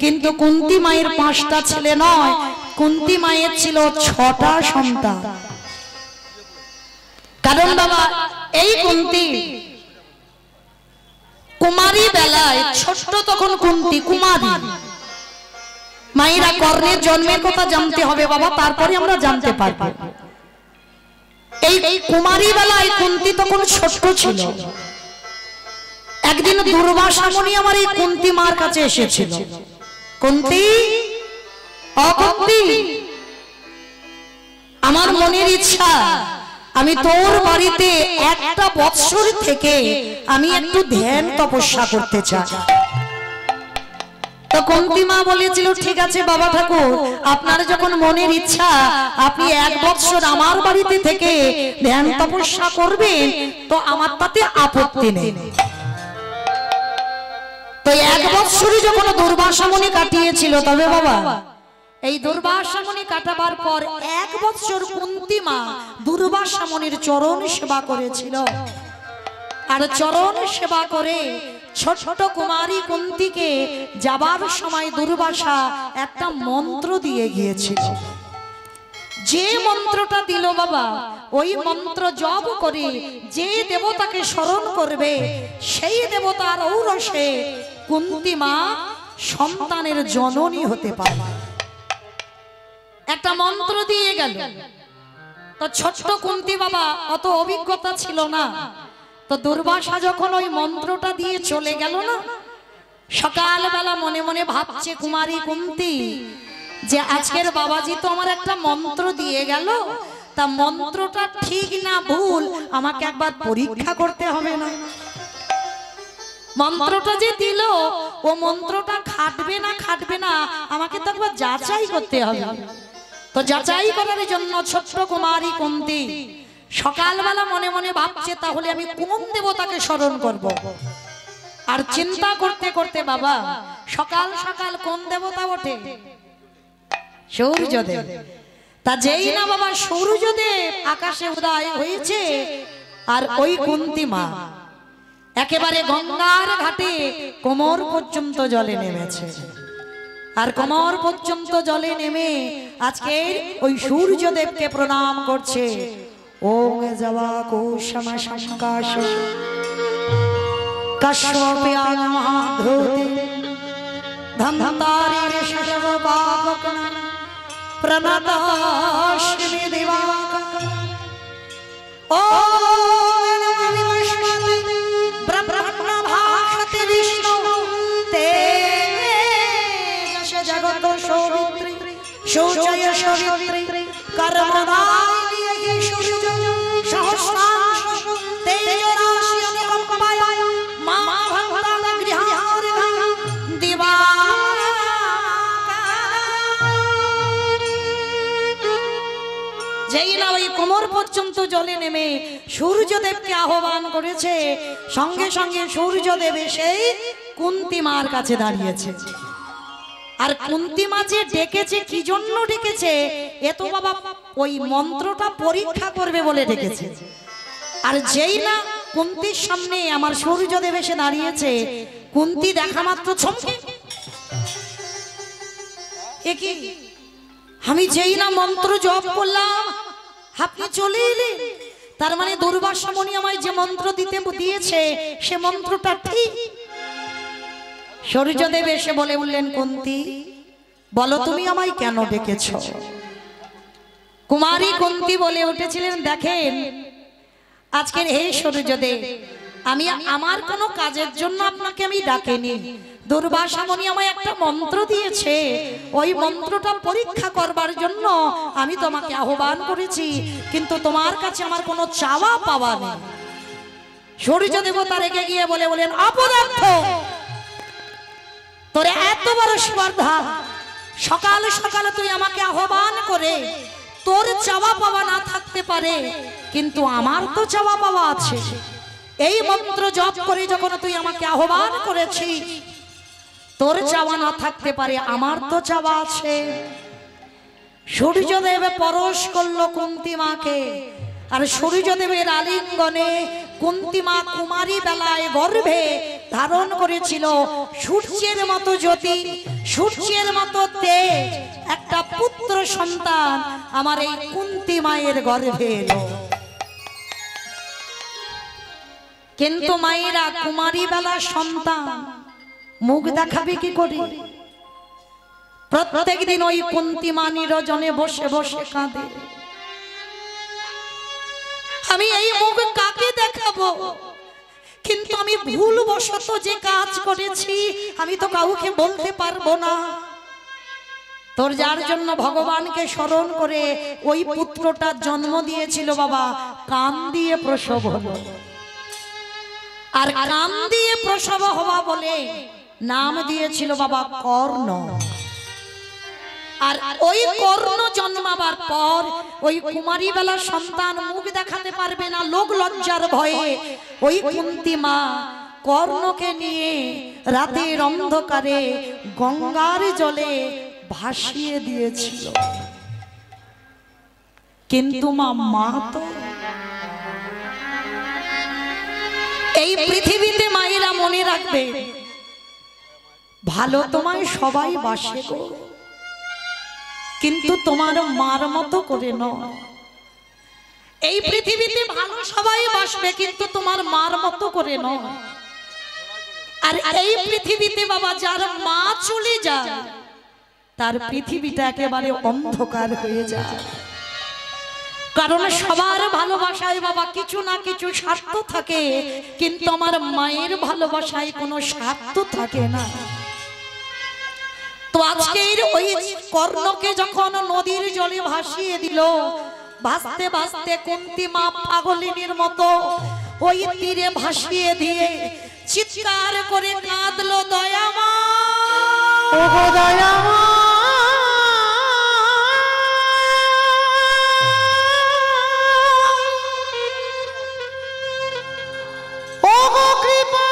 কিন্তু কুন্তী মায়ের 5টা ছেলে নয়, কুন্তী মায়ের ছিল 6টা সন্তান। কারণ বাবা এই কুন্তী কুমারী বেলায়, ছোট্ট তখন কুন্তী কুমারী। মায়েরা কর্ণের জন্মের কথা জানতে হবে বাবা, তারপরে আমরা জানতে পারবো। এই কুমারী বেলায় কুন্তী তখন ছোট্ট ছিল। একদিন দুর্বাসা মুনি আমার এই কুন্তী মার কাছে এসেছিল। কুন্তী, ও কুন্তী, আমার মনের ইচ্ছা আমি তোর বাড়িতে 1টা বৎসর থেকে আমি একটু ধ্যান তপস্যা করতে চাই। তো কুন্তী মা বলেছিল, ঠিক আছে বাবা ঠাকুর, আপনার যখন মনের ইচ্ছা আপনি 1 বৎসর আমার বাড়িতে থেকে ধ্যান তপস্যা করবেন তো আমার তাতে আপত্তি নেই। তো 1 বৎসর যখন দুর্বাসা মুনি কাটিয়েছিল, তবে বাবা এই দুর্বাসা মুনি কাটাবার পর 1 বৎসর কুন্তী মা দুর্বাসা মুনির চরণ সেবা করেছিল। আর চরণ সেবা করে ছোট কুমারী কুন্তীকে যাবার সময় দুর্বাসা একটা মন্ত্র দিয়ে গিয়েছিল। যে মন্ত্রটা দিল বাবা, ওই মন্ত্র জপ করে যে দেবতাকে স্মরণ করবে সেই দেবতার ঔরসে কুন্তী মা সন্তানের জননী হতে পারে। একটা মন্ত্র দিয়ে গেল। তো ছোট্ট কুন্তী বাবা অত অভিজ্ঞতা ছিল না। তো দুর্বাসা যখন ওই মন্ত্রটা দিয়ে চলে গেল না, সকালবেলা মনে মনে ভাবছে কুমারী কুন্তী যে আজকের বাবাজি তো আমার একটা মন্ত্র দিয়ে গেল, তা মন্ত্রটা ঠিক না ভুল আমাকে একবার পরীক্ষা করতে হবে না? মন্ত্রটা যে দিল ও মন্ত্রটা খাটবে না খাটবে না আমাকে তো একবার যাচাই করতে হবে। তো যাচাই করার জন্য ছোট্ট কুমারী কুন্তী সকালবেলা মনে মনে ভাবছে তাহলে আমি কোন দেবতাকে স্মরণ করব। আর চিন্তা করতে করতে বাবা সকাল সকাল কোন দেবতা ওঠে? সূর্যদেব। তা যেই না বাবা সূর্যদেব আকাশে উদয় হয়েছে, আর ওই কুন্তী মা একেবারে গঙ্গার ঘাটে কোমর পর্যন্ত জলে নেমেছে। আর কোমর পর্যন্ত জলে নেমে আজকের ওই সূর্যদেবকে প্রণাম করছে। ওম জবা কুসুম সংকাশ কাশ্যপ্যাং মহাধূতে ধন্তারির শশব পাবকন প্রণতাস্মি দিবাকর। ওম নমো বিষ্ণুতে ব্রহ্মণ ভাষতে বিষ্ণু তে যশ জগত সৌমিত্রী সূর্যয় সবিত্রী কর্মদায়িনী সূর্য সহস্রাংশ তেজরাশি অনুকম্পায় মা ভক্তান গৃহার দিবা। যেই না ওই কোমর পর্যন্ত জলে নেমে সূর্যদেবকে আহ্বান করেছে, সঙ্গে সঙ্গে সূর্যদেব এসে কুন্তী মার কাছে দাঁড়িয়েছে। আর কুন্তী মা যে ডেকেছে কি জন্য ডেকেছে, এ তো বাবা ওই মন্ত্রটা পরীক্ষা করবে বলে ডেকেছে। আর যেই না কুন্তীর সামনে আমার সূর্যদেব এসে দাঁড়িয়েছে, কুন্তী দেখা মাত্র চমকে, এ কি, আমি যেই না মন্ত্র জপ করলাম আপনি চলে এলেন, তার মানে দুর্বাসা মুনি আমায় যে মন্ত্র দিয়েছে সে মন্ত্রটা ঠিক। সূর্যদেব এসে বলে উঠলেন, কুন্তী বলো তুমি আমায় কেন ডেকেছ? কুমারী কুন্তী বলে উঠেছিলেন, দেখেন আজকের হে সূর্যদেব, আমি আমার কোনো কাজের জন্য আপনাকে আমি ডাকিনি। দুর্বাসা মুনি আমায় একটা মন্ত্র দিয়েছে, ওই মন্ত্রটা পরীক্ষা করবার জন্য আমি তোমাকে আহ্বান করেছি, কিন্তু তোমার কাছে আমার কোনো চাওয়া পাওয়া নেই। সূর্যদেবতা রেগে গিয়ে বলেন, অপদার্থ, তোর এত বড় স্পর্ধা, সকাল সকাল তুই আমাকে আহ্বান করে তোর চাওয়া পাওয়া না থাকতে পারে, কিন্তু আমার তো চাওয়া পাওয়া আছে। এই মন্ত্র জপ করে যখন তুই আমাকে আহ্বান করেছিস, তোর চাওয়া না থাকতে পারে, আমার তো চাওয়া আছে। সূর্যদেব পরশ করলো কুন্তী মাকে, আর সূর্যদেবের আলিঙ্গনে কুন্তী মা কুমারী বেলায় গর্ভে ধারণ করেছিল সূর্যের মতো জ্যোতি, সূর্যের মতো তেজ একটা পুত্র সন্তান আমার এই কুন্তী মায়ের গর্ভে এলো। কিন্তু মায়েরা কুমারী বেলা সন্তান মুখ দেখাবে কি করে? প্রত্যেক দিন ওই কুন্তী মা নিরজনে বসে বসে কাঁদে, আমি এই মুখ কাকে দেখাবো? কিন্তু আমি ভুলবশত যে কাজ করেছি আমি তো কাউকে বলতে পারবো না। তোর যার জন্য ভগবানকে স্মরণ করে ওই পুত্রটার জন্ম দিয়েছিল বাবা, কান দিয়ে প্রসব হলো। আর কান দিয়ে প্রসব হওয়া বলে নাম দিয়েছিল বাবা কর্ণ। আর ওই কর্ণ জন্মাবার পর ওই কুমারী বেলা সন্তান মুখ দেখাতে পারবে না লোক লজ্জার ভয়ে, ওই কুন্তী মা কর্ণকে নিয়ে রাতের অন্ধকারে গঙ্গার জলে ভাসিয়ে দিয়েছিল। কিন্তু মা তো এই পৃথিবীতে মায়েরা মনে রাখবে, ভালো তোমায় সবাই বাসে গো, কিন্তু তোমার মার মতো করে নয়। এই পৃথিবীতে ভালো সবাই বাসবে কিন্তু তোমার মার মতো করে নয়। আর এই পৃথিবীতে বাবা যার মা চলে যায় তার পৃথিবীটা একেবারে অন্ধকার হয়ে যায়। কারণ সবার ভালোবাসায় বাবা কিছু না কিছু স্বার্থ থাকে, কিন্তু আমার মায়ের ভালোবাসায় কোনো স্বার্থ থাকে না। তো আজকের ওই কর্ণকে যখন নদীর জলে ভাসিয়ে দিল, ভাসতে ভাসতে কুন্তী মা পাগলিনীর মতো ওই তীরে ভাসিয়ে দিয়ে চিৎকার করে কাঁদলো, দয়ামা ও গো দয়ামা, ও গো কৃপা,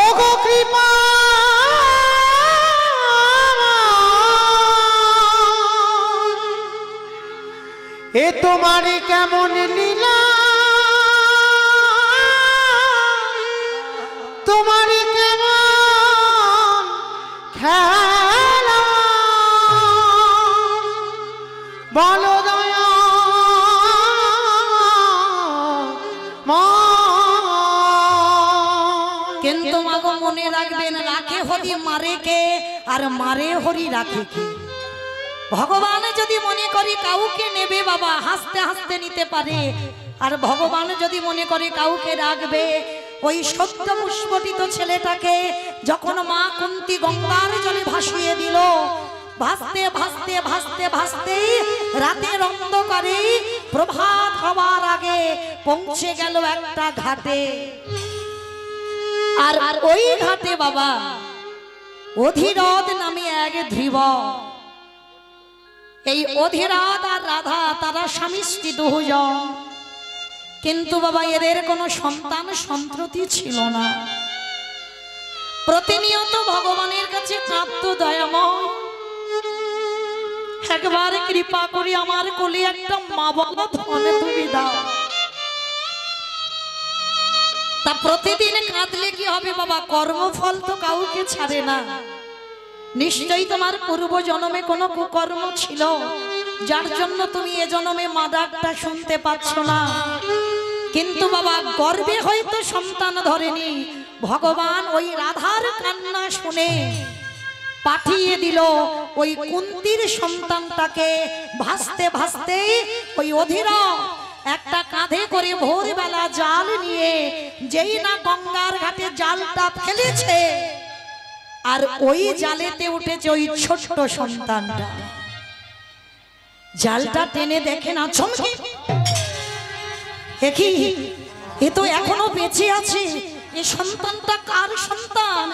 ও গো কৃপা, এ তোমার কেমন লীলা, তোমার কেমন খেলা, বলো দয়া মা। কিন্তু মাগো মনে রাখবেন, রাখে হরি মারে কে, আর মারে হরি রাখে কে। ভগবান যদি মনে করে কাউকে নেবে বাবা হাসতে হাসতে নিতে পারে, আর ভগবান যদি মনে করে কাউকে রাখবে, ওই সত্য পুষ্পটিত ছেলেটাকে যখন মা কুন্তী গঙ্গার জলে ভাসিয়ে দিল, ভাসতে ভাসতে ভাসতে ভাসতে রাতের অন্ধকারে প্রভাত হওয়ার আগে পৌঁছে গেল একটা ঘাটে। আর ওই ঘাটে বাবা অধিরথ নামে এক ধ্রুব, এই অধিরথ আর রাধা তারা স্বামী স্ত্রী দুজন, কিন্তু বাবা এদের কোনো সন্তান সন্ততি ছিল না। প্রতিনিয়ত ভগবানের কাছে কাঁদত, দয়াময় একবার কৃপা করে আমার কোলে একটা মা বাবা ধনে তুমি দাও। তা প্রতিদিন কাঁদলে কি হবে বাবা? কর্মফল তো কাউকে ছাড়ে না। নিশ্চয়ই তোমার পূর্ব জন্মে কোনো কুকর্ম ছিল, যার জন্য তুমি এ জন্মে মা ডাকটা শুনতে পাচ্ছ না। কিন্তু বাবা গর্বে হয়তো সন্তান ধরেনি, ভগবান ওই রাধার কান্না শুনে পাঠিয়ে দিল ওই কুন্তীর সন্তানটাকে ভাসতে ভাসতে ওই অধিরথ একটা কাঁধে করে ভোরবেলা জাল নিয়ে যেই না গঙ্গার ঘাটে জালটা ফেলেছে, আর ওই জালেতে উঠেছে ওই ছোট্ট সন্তানটা। জালটা টেনে দেখে না, চমকে দেখি এ তো এখনো বেঁচে আছে, এই সন্তানটা কার সন্তান?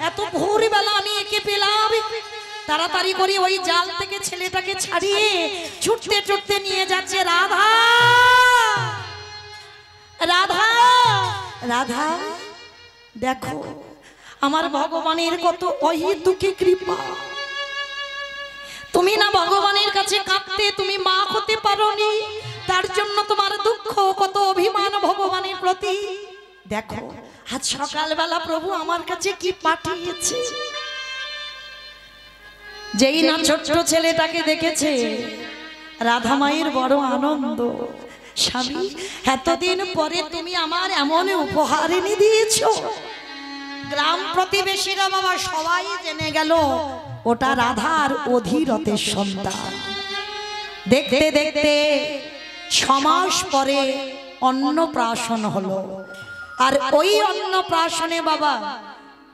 এত ভোরবেলা আমি একে পেলাম। তাড়াতাড়ি করে ওই জাল থেকে ছেলেটাকে ছাড়িয়ে ছুটতে ছুটতে নিয়ে যাচ্ছে, রাধা রাধা রাধা, দেখো আমার ভগবানের কত অহেতুকী কৃপা। তুমি না ভগবানের কাছে কাঁদতে, তুমি মা হতে পারোনি, তার জন্য তোমার দুঃখ, কত অভিমান ভগবানের প্রতি। দেখো আজ সকালবেলা প্রভু আমার কাছে কি পাঠিয়েছে। যেই না ছোট্ট ছেলেটাকে দেখেছে, রাধা মায়ের বড় আনন্দ। স্বামী, এতদিন পরে তুমি আমার এমন উপহার এনে দিয়েছো। গ্রাম প্রতিবেশীরা বাবা সবাই জেনে গেল ওটা রাধার অধীরথের সন্তান। দেখতে দেখতে 6 মাস পরে অন্নপ্রাশন হলো। আর ওই অন্নপ্রাশনে বাবা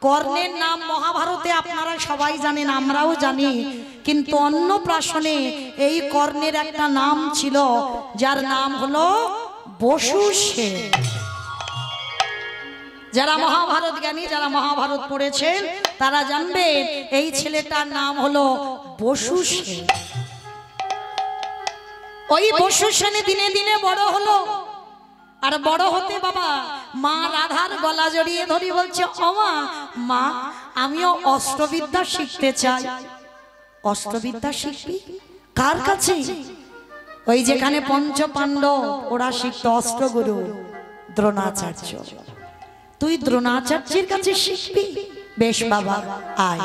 কর্ণের নাম মহাভারতে আপনারা সবাই জানেন, আমরাও জানি, কিন্তু অন্নপ্রাশনে এই কর্ণের একটা নাম ছিল, যার নাম হলো বসুসেন। যারা মহাভারত জ্ঞানী, যারা মহাভারত পড়েছেন তারা জানবেন এই ছেলেটার নাম হলো বসুসেন। ওই বসুসেন দিনে দিনে বড় হলো। আর বড় হতে বাবা মা রাধার গলা জড়িয়ে ধরে বলছে, ওমা মা, আমিও অস্ত্রবিদ্যা শিখতে চাই। অস্ত্রবিদ্যা শিখবি? কার কাছে? ওই যেখানে পঞ্চ পাণ্ডব ওরা শিখত অস্ত্রগুরু দ্রোণাচার্য। তুই দ্রোণাচার্যের কাছে শিখবি? বেশ বাবা, আয়।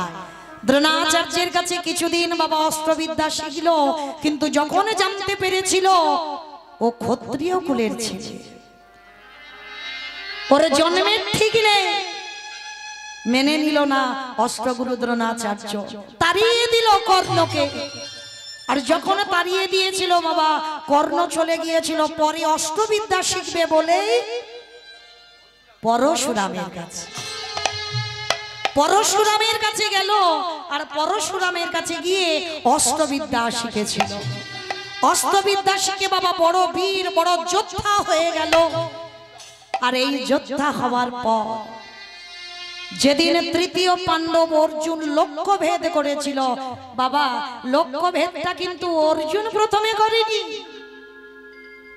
দ্রোণাচার্যের কাছে কিছুদিন বাবা অস্ত্রবিদ্যা শিখলো, কিন্তু যখন জানতে পেরেছিল ও ক্ষত্রিয় কুলের ছেলে, ওর জন্মের ঠিক নেই, মেনে নিল না অস্ত্রগুরু দ্রোণাচার্য, তাড়িয়ে দিল কর্ণকে। আর যখন তাড়িয়ে দিয়েছিল বাবা, কর্ণ চলে গিয়েছিল পরে অস্ত্রবিদ্যা শিখবে বলে পরশুরামের কাছে। পরশুরামের কাছে গেল, আর পরশুরামের কাছে গিয়ে অস্ত্রবিদ্যা শিখেছিল। অস্ত্রবিদ্যা শিখে বাবা বড় বীর, বড় যোদ্ধা হয়ে গেল। আর এই যোদ্ধা হওয়ার পর যেদিন তৃতীয় পাণ্ডব অর্জুন লক্ষ্যভেদ করেছিল, বাবা লক্ষ্যভেদটা কিন্তু অর্জুন প্রথমে করেনি,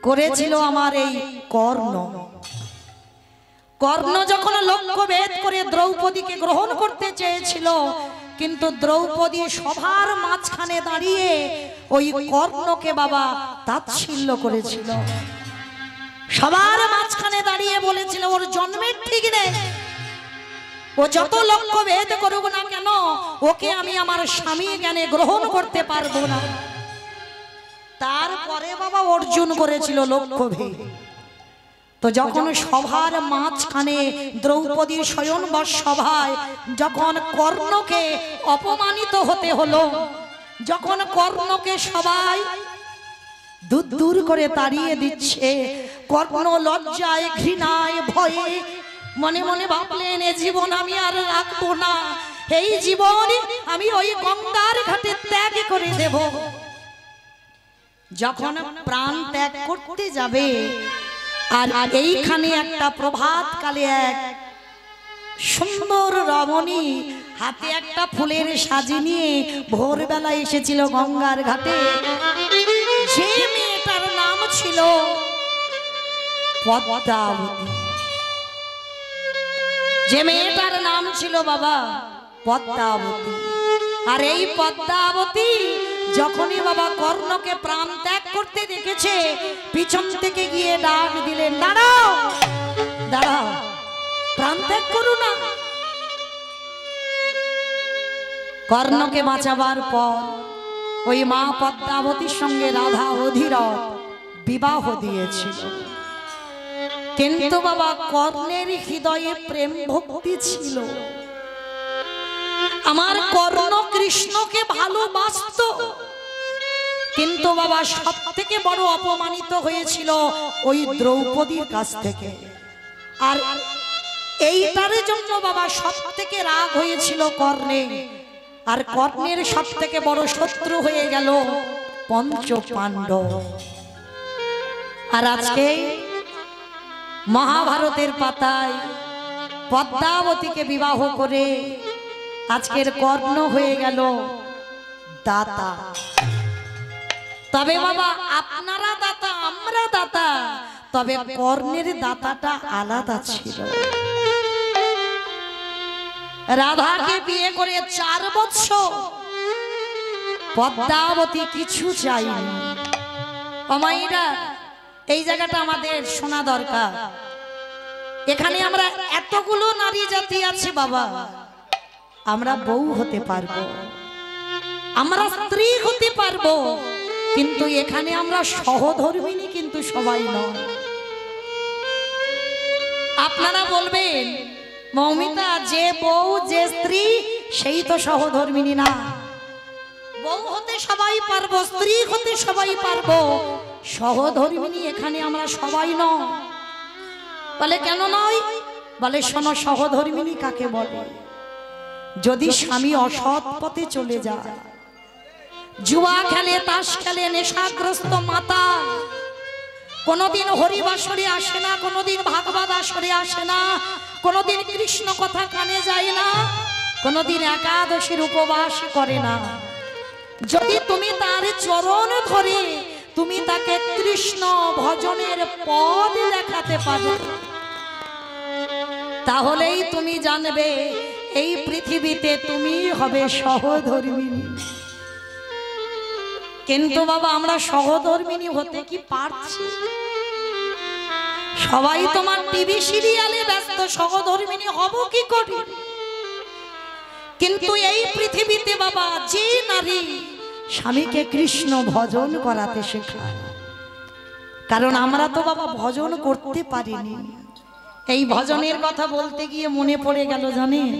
করেছিল আমার এই কর্ণ। কর্ণ যখন লক্ষ্যভেদ করে দ্রৌপদীকে গ্রহণ করতে চেয়েছিল, কিন্তু দ্রৌপদী সবার মাঝখানে দাঁড়িয়ে ওই কর্ণকে বাবা তাচ্ছিল্য করেছিল। সবার মাঝখানে দাঁড়িয়ে বলেছিল ওর জন্মের ঠিক নেই, ও যত লক্ষ্যভেদ করুক না কেন ওকে আমি আমার স্বামী জ্ঞানে গ্রহণ করতে পারবো না। তারপরে বাবা অর্জুন করেছিল লক্ষ্যভেদ। তো যখন সভার মাঝখানে দ্রৌপদীর শয়নবর সভায় যখন কর্ণকে অপমানিত হতে হলো, যখন কর্ণকে সবাই দূর দূর করে তাড়িয়ে দিচ্ছে, কর্ণ লজ্জায় ঘৃণায় ভয়ে মনে মনে ভাবলেন এ জীবন আমি আর রাখবো না, এই জীবন আমি ওই গঙ্গার ঘাটে ত্যাগ করে দেব। যখন প্রাণ ত্যাগ করতে যাবে, আর এইখানে একটা প্রভাত কালে এক সুন্দর রমণী হাতে একটা ফুলের সাজি নিয়ে ভোরবেলা এসেছিল গঙ্গার ঘাটে। যে মেয়েটার নাম ছিল পদ্মাবতী, যে মেয়েটার নাম ছিল বাবা পদ্মাবতী। আর এই পদ্মাবতী যখনই বাবা কর্ণকে প্রাণ ত্যাগ করতে দেখেছে, পিছন থেকে গিয়ে ডাক দিলেন, দাঁড়াও দাঁড়াও, প্রাণ ত্যাগ করো না। কর্ণকে বাঁচাবার পর ওই মা পদ্মাবতীর সঙ্গে রাধা অধীরথ বিবাহ দিয়েছিল। কিন্তু বাবা কর্ণের হৃদয়ে প্রেম ভক্তি ছিল। আমার কর্ণ কৃষ্ণকে ভালোবাসত, কিন্তু বাবা সব থেকে বড় অপমানিত হয়েছিল ওই দ্রৌপদীর কাছ থেকে। আর এইটার জন্য বাবা সব থেকে রাগ হয়েছিল কর্ণে। আর কর্ণের সব থেকে বড় শত্রু হয়ে গেল পঞ্চ পাণ্ডব। আর আজকে মহাভারতের পাতায় পদ্মাবতীকে বিবাহ করে আজকের কর্ণ হয়ে গেল দাতা। তবে বাবা আপনারা দাতা, আমরা দাতা, তবে কর্ণের দাতাটা আলাদা ছিল। রাধাকে বিয়ে করে 4 বছর পদ্মাবতী কিছু চাইনি। অমাইরা এই জায়গাটা আমাদের শোনা দরকার। এখানে আমরা এতগুলো নারী জাতি আছে বাবা, আমরা বউ হতে পারবো, আমরা স্ত্রী হতে পারবো, কিন্তু এখানে আমরা সহধর্মিনী কিন্তু সবাই নয়। আপনারা বলবেন মৌমিতা, যে বউ যে স্ত্রী সেই তো সহধর্মিনী না। বউ হতে সবাই পারবো, স্ত্রী হতে সবাই পারবো, সহধর্মিনী এখানে আমরা সবাই নয়। বলে কেন নয়? বলে শোনো, সহধর্মিনী কাকে বলে? যদি স্বামী অসৎ পথে চলে যায়, জুয়া খেলে, তাস খেলে, নেশাগ্রস্ত মাতাল, কোনদিন হরিবাসরে আসে না, কোনদিন ভাগবত আসরে আসে না, কোনদিন কৃষ্ণ কথা কানে যায় না, কোনদিন একাদশীর উপবাস করে না, যদি তুমি তার চরণ ধরে তুমি তাকে কৃষ্ণ ভজনের পথ দেখাতে পারো, তাহলেই তুমি জানবে এই পৃথিবীতে তুমি হবে সহধর্মিনী। কিন্তু বাবা, আমরা সহধর্মিনী হতে কি পারছি? সবাই তোমার টিভি সিরিয়ালে ব্যস্ত, সহধর্মিনী হব কি করে? কিন্তু এই পৃথিবীতে বাবা, যে নারী স্বামীকে কৃষ্ণ ভজন করাতে শেখায়, কারণ আমরা তো বাবা ভজন করতে পারিনি। এই ভজনের কথা বলতে গিয়ে মনে পড়ে গেল, জানেন,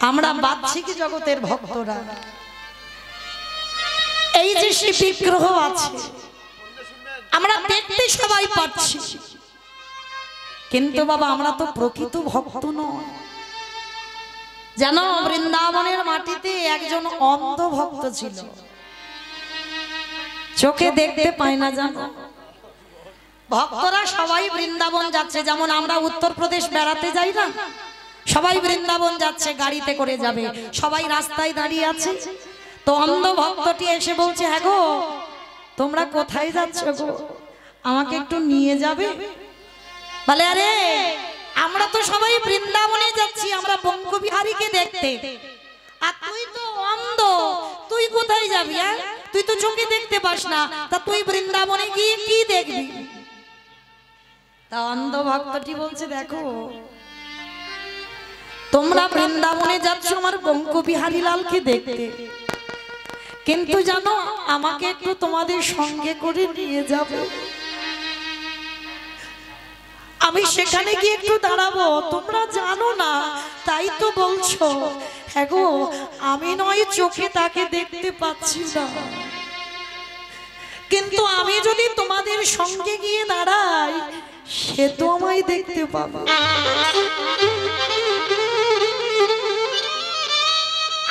আমরা বাহ্যিক জগতের ভক্তরা, এই যে শিব বিগ্রহ আছে আমরা দেখতে সবাই পাচ্ছি, কিন্তু বাবা আমরা তো প্রকৃত ভক্ত নয়। জানো, বৃন্দাবনের মাটিতে একজন অন্ধ ভক্ত ছিল, চোখে দেখতে পায় না। জানো, ভক্তরা সবাই বৃন্দাবন যাচ্ছে, যেমন আমরা উত্তরপ্রদেশ বেড়াতে যাই না, সবাই বৃন্দাবন যাচ্ছে, গাড়িতে করে যাবে, সবাই রাস্তায় দাঁড়িয়ে আছে। তো অন্ধ ভক্তটি এসে বলছে, হ্যাঁ গো, তোমরা কোথায় যাচ্ছ গো, আমাকে একটু নিয়ে যাবে? বলে, আরে আমরা তো সবাই বৃন্দাবনে যাচ্ছি, আমরা বঙ্কবিহারীকে দেখতে, আর তুই তো অন্ধ, তুই কোথায় যাবি? তুই তো চোখে দেখতে পাস না, তা তুই বৃন্দাবনে গিয়ে কি দেখবি? তা অন্ধ ভক্তটি বলছে, দেখো তোমরা বৃন্দাবনে যাচ্ছ আমার বঙ্কবিহারী লালকে দেখতে, কিন্তু জানো আমাকে একটু তোমাদের সঙ্গে করে নিয়ে যাবে, আমি সেখানে গিয়ে একটু দাঁড়াবো, তোমরা জানো না তাই তো বলছো। হ্যাঁ গো, আমি নয় চোখে তাকে দেখতে পাচ্ছি না, কিন্তু আমি যদি তোমাদের সঙ্গে গিয়ে দাঁড়াই সে তো আমায় দেখতে পাবে।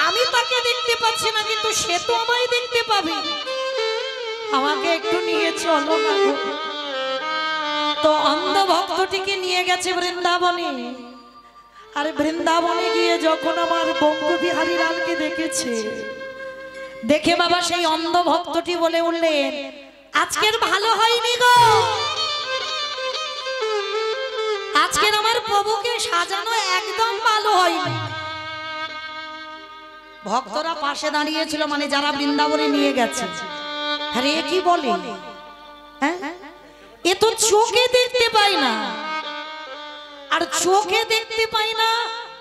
আমি তাকে দেখতে পাচ্ছি না, কিন্তু সে তো আমায় দেখতে পাবে, আমাকে একটু নিয়ে চলো না। তো অন্ধ ভক্তটিকে নিয়ে গেছে বৃন্দাবনে, আর বৃন্দাবনে গিয়ে যখন আমার বঙ্কবিহারী লালকে দেখেছে, দেখে বাবা সেই অন্ধ ভক্তটি বলে উঠলেন, আজকের ভালো হয়নি গো, আজকের আমার প্রভুকে সাজানো একদম ভালো হয়নি। ভক্তরা পাশে দাঁড়িয়েছিল, মানে যারা বৃন্দাবনে নিয়ে গেছে, আরে এ কি বলে, হ্যাঁ এ তো চোখে দেখতে পাই না, আর চোখে দেখতে পাই না,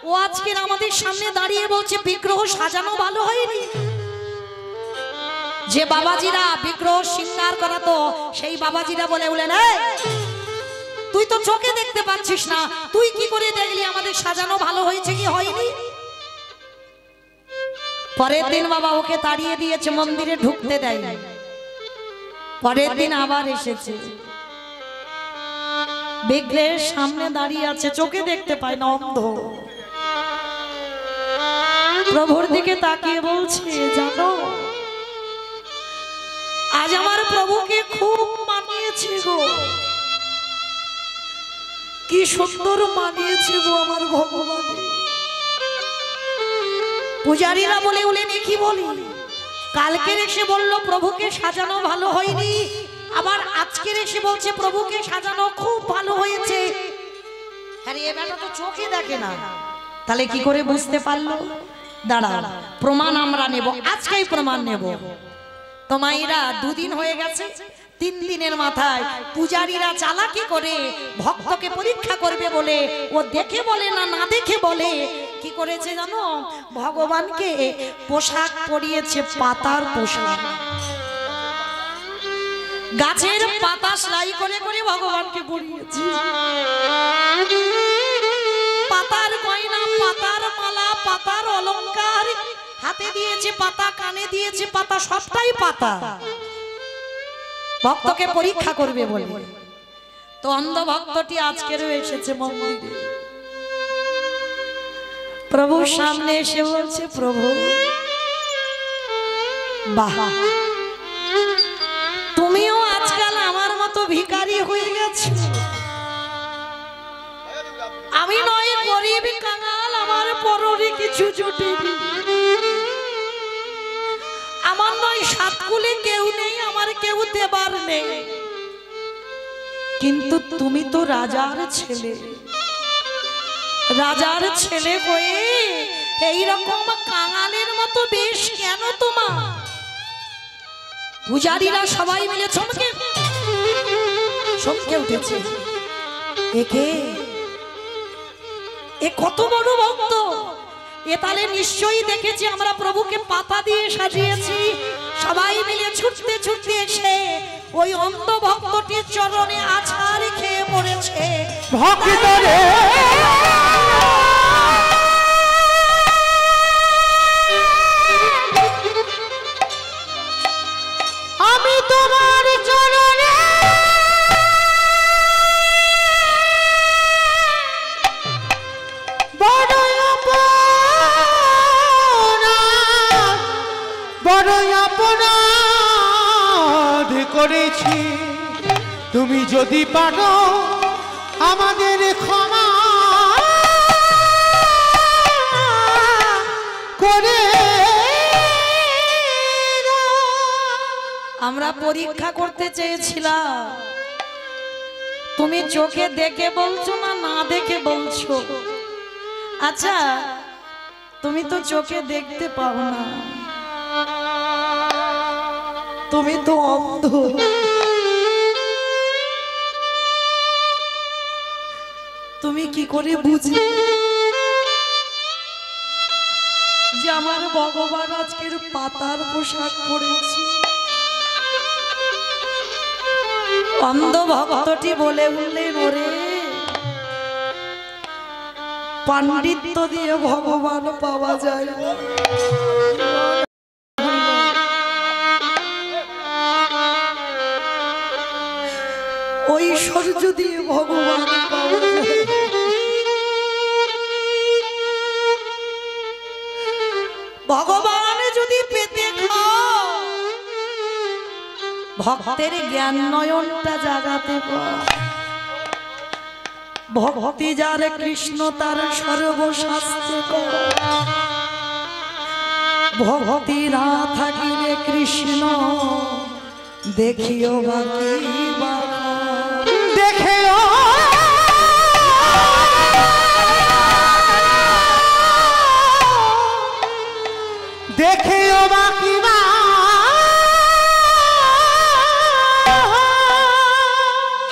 ও আজকের আমাদের সামনে দাঁড়িয়ে বলছে বিগ্রহ সাজানো ভালো হয়নি। যে বাবাজিরা বিগ্রহ শৃঙ্গার করাতো সেই বাবাজিরা বলে উঠলেন, তুই তো চোখে দেখতে পাচ্ছিস না, তুই কি করে দেখলি আমাদের সাজানো ভালো হয়েছে কি হয়নি? পরের দিন বাবা ওকে তাড়িয়ে দিয়েছে, মন্দিরে ঢুকতে দেয়। পরের দিন আবার এসেছে, বিগ্রহের সামনে দাঁড়িয়ে আছে, চোখে দেখতে পায় না, অন্ধ। প্রভুর দিকে তাকিয়ে বলছে, জানো আজ আমার প্রভুকে খুব মানিয়েছে গো, কি সুন্দর মানিয়েছে গো আমার ভগবান। পূজারীরা বলে উঠলেন, কি বলি, কালকে এসে বললো প্রভুকে সাজানো ভালো হয়নি, আবার আজকের এসে বলছে প্রভুকে সাজানো খুব ভালো হয়েছে। আরে এ বেটা তো চোখে দেখে না, তাহলে কি করে বুঝতে পারলো? দাঁড়া, প্রমাণ আমরা নেব, আজকেই প্রমাণ নেব। তো মাইরা দুদিন হয়ে গেছে, তিন দিনের মাথায় পূজারীরা চালাকি করে ভক্তকে পরীক্ষা করবে বলে ও দেখে বলে না না দেখে বলে কি করেছে জানো, ভগবানকে পোশাক পরিয়েছে পাতার পোশাক, গাছের পাতা সেলাই করে করে ভগবানকে পরিয়েছে। পাতার গয়না, পাতার মালা, পাতার অলংকার, হাতে দিয়েছে পাতা, কানে দিয়েছে পাতা, সবটাই পাতা, ভক্তকে পরীক্ষা করবে বলে। তো অন্ধ ভক্তটি আজকেরও এসেছে মন্দিরে, প্রভুর সামনে এসে বলছে, প্রভু বাহ, তুমিও আজকাল আমার মতো ভিখারি হয়ে গেছো। আমি নয় গরিব কাঙাল, আমার পরনে কিছু জুটেনি, আমার নয় সাতকুলে কেউ নেই, আমার কেউ দেবার নেই, কিন্তু তুমি তো রাজার ছেলে, রাজার ছেলে হয়ে এইরকম কাঙালের মতো বেশ কেন তোমার? পূজারীরা সবাই মিলে চমকে উঠেছে, একে এ কত বড় ভক্ত, এ তাহলে নিশ্চয়ই দেখেছি আমরা প্রভুকে পাতা দিয়ে সাজিয়েছি। সবাই মিলে ছুটতে ছুটতে এসে ওই অন্ধ ভক্তটির চরণে আছাড় খেয়ে পড়েছে। ভক্তরে আমি তোমার চরণে করেছি, তুমি যদি পারো আমাদের ক্ষমা করে। আমরা পরীক্ষা করতে চেয়েছিলাম, তুমি চোখে দেখে বলছো না না দেখে বলছো? আচ্ছা, তুমি তো চোখে দেখতে পাও না, তুমি তো অন্ধ, তুমি কি করে বুঝলে যে আমার ভগবান আজকের পাতার পোশাক পরেছে? অন্ধ ভক্তটি বলে উঠলেন, ওরে পাণ্ডিত্য দিয়ে ভগবান পাওয়া যায় না, ঐশ্বর্য দিয়ে ভগবান পাওয়া যায়। ভগবান যদি পেতে খাও, ভক্তের জ্ঞান নয়নটা জাগাতে পার। ভক্তি যার কৃষ্ণ তার সর্বশাস্ত্রে কর, ভক্তি না থাকিলে কৃষ্ণ দেখিও বাকি দেখেও দেখেও বাকি বা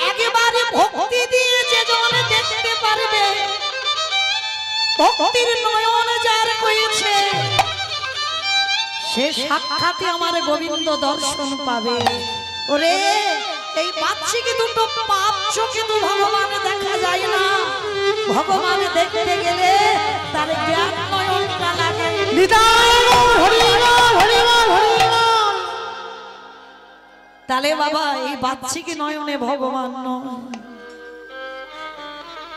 একেবারে ভক্তি দিয়ে যে জন দেখতে পারবে, ভক্তির নয়ন যার হয়েছে, সে সাক্ষাৎ আমার গোবিন্দ দর্শন পাবে। ওরে এই বাচ্চিকে দুটো পাপ চোখে তো ভগবান দেখা যায় না, ভগবান দেখতে গেলে তার জ্ঞান নয়নটা লাগে। তাহলে বাবা এই বাচ্চিকে নয়নে ভগবান নয়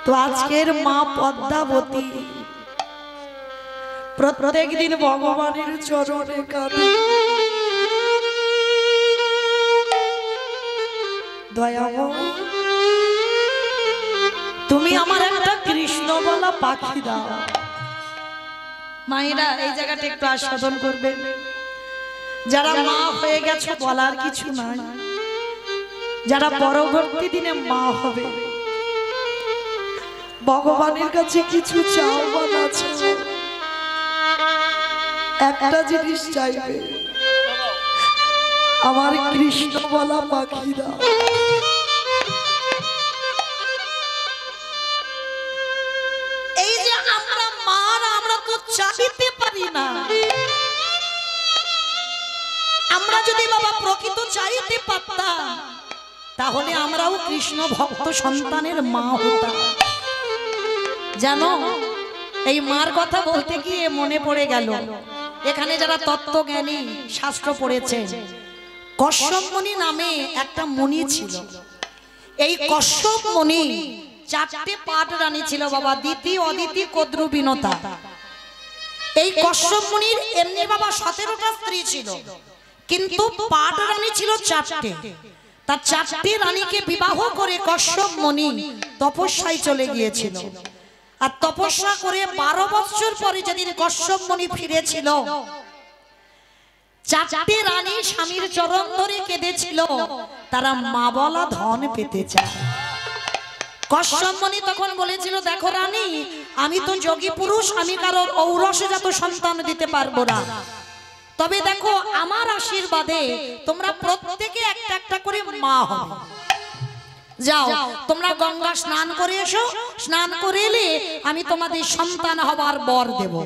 তো আজকের মা পদ্মাবতী প্রত্যেক দিন ভগবানের চরণে কাঁদে। দয়াময়, তুমি আমার একটা কৃষ্ণ বলা পাখি দাও। মায়েরা এই জায়গাটা একটু আস্বাদন করবেন, যারা মা হয়ে গেছে বলার কিছু নাই, যারা পরবর্তী দিনে মা হবে ভগবানের কাছে কিছু চাওয়ার আছে, একটা জিনিস চাইবে, আমার কৃষ্ণ বলা পাখিরা এই যে আমরা মার আমরা তো চাইতে পারি না। আমরা যদি বাবা প্রকৃত চাইতে পারতাম তাহলে আমরাও কৃষ্ণ ভক্ত সন্তানের মা হতাম। জানো এই মার কথা বলতে গিয়ে মনে পড়ে গেল এখানে যারা তত্ত্বজ্ঞানী শাস্ত্র পড়েছে কশ্যপ মুনি নামে একটা মুনি ছিল। এই কশ্যপ মুনি 4টে পাট রানী ছিল বাবা, দিতি অদিতি কদ্রু বিনতা। এই কশ্যপ মুনির এমনি বাবা 17টা স্ত্রী ছিল, কিন্তু পাট রানী ছিল 4টে। তার 4টে রানীকে বিবাহ করে কশ্যপ মুনি তপস্যায় চলে গিয়েছিল। আর তপস্যা করে 12 বছর পরে যেদিন কশ্যপ মুনি ফিরেছিল 4টে রানী স্বামীর চরণ ধরে কেঁদেছিল, তারা মা বলা ধন পেতে চায়। কশ্যপ মুনি তখন বলেছিল, দেখো রানী, আমি তো যোগী পুরুষ, আমি কারোর ঔরসজাত সন্তান দিতে পারবো না। তবে দেখো আমার আশীর্বাদে তোমরা প্রত্যেকে একটা একটা করে মা হবে। যাও তোমরা গঙ্গা স্নান করে এসো, স্নান করে এলে আমি তোমাদের সন্তান হবার বর দেব।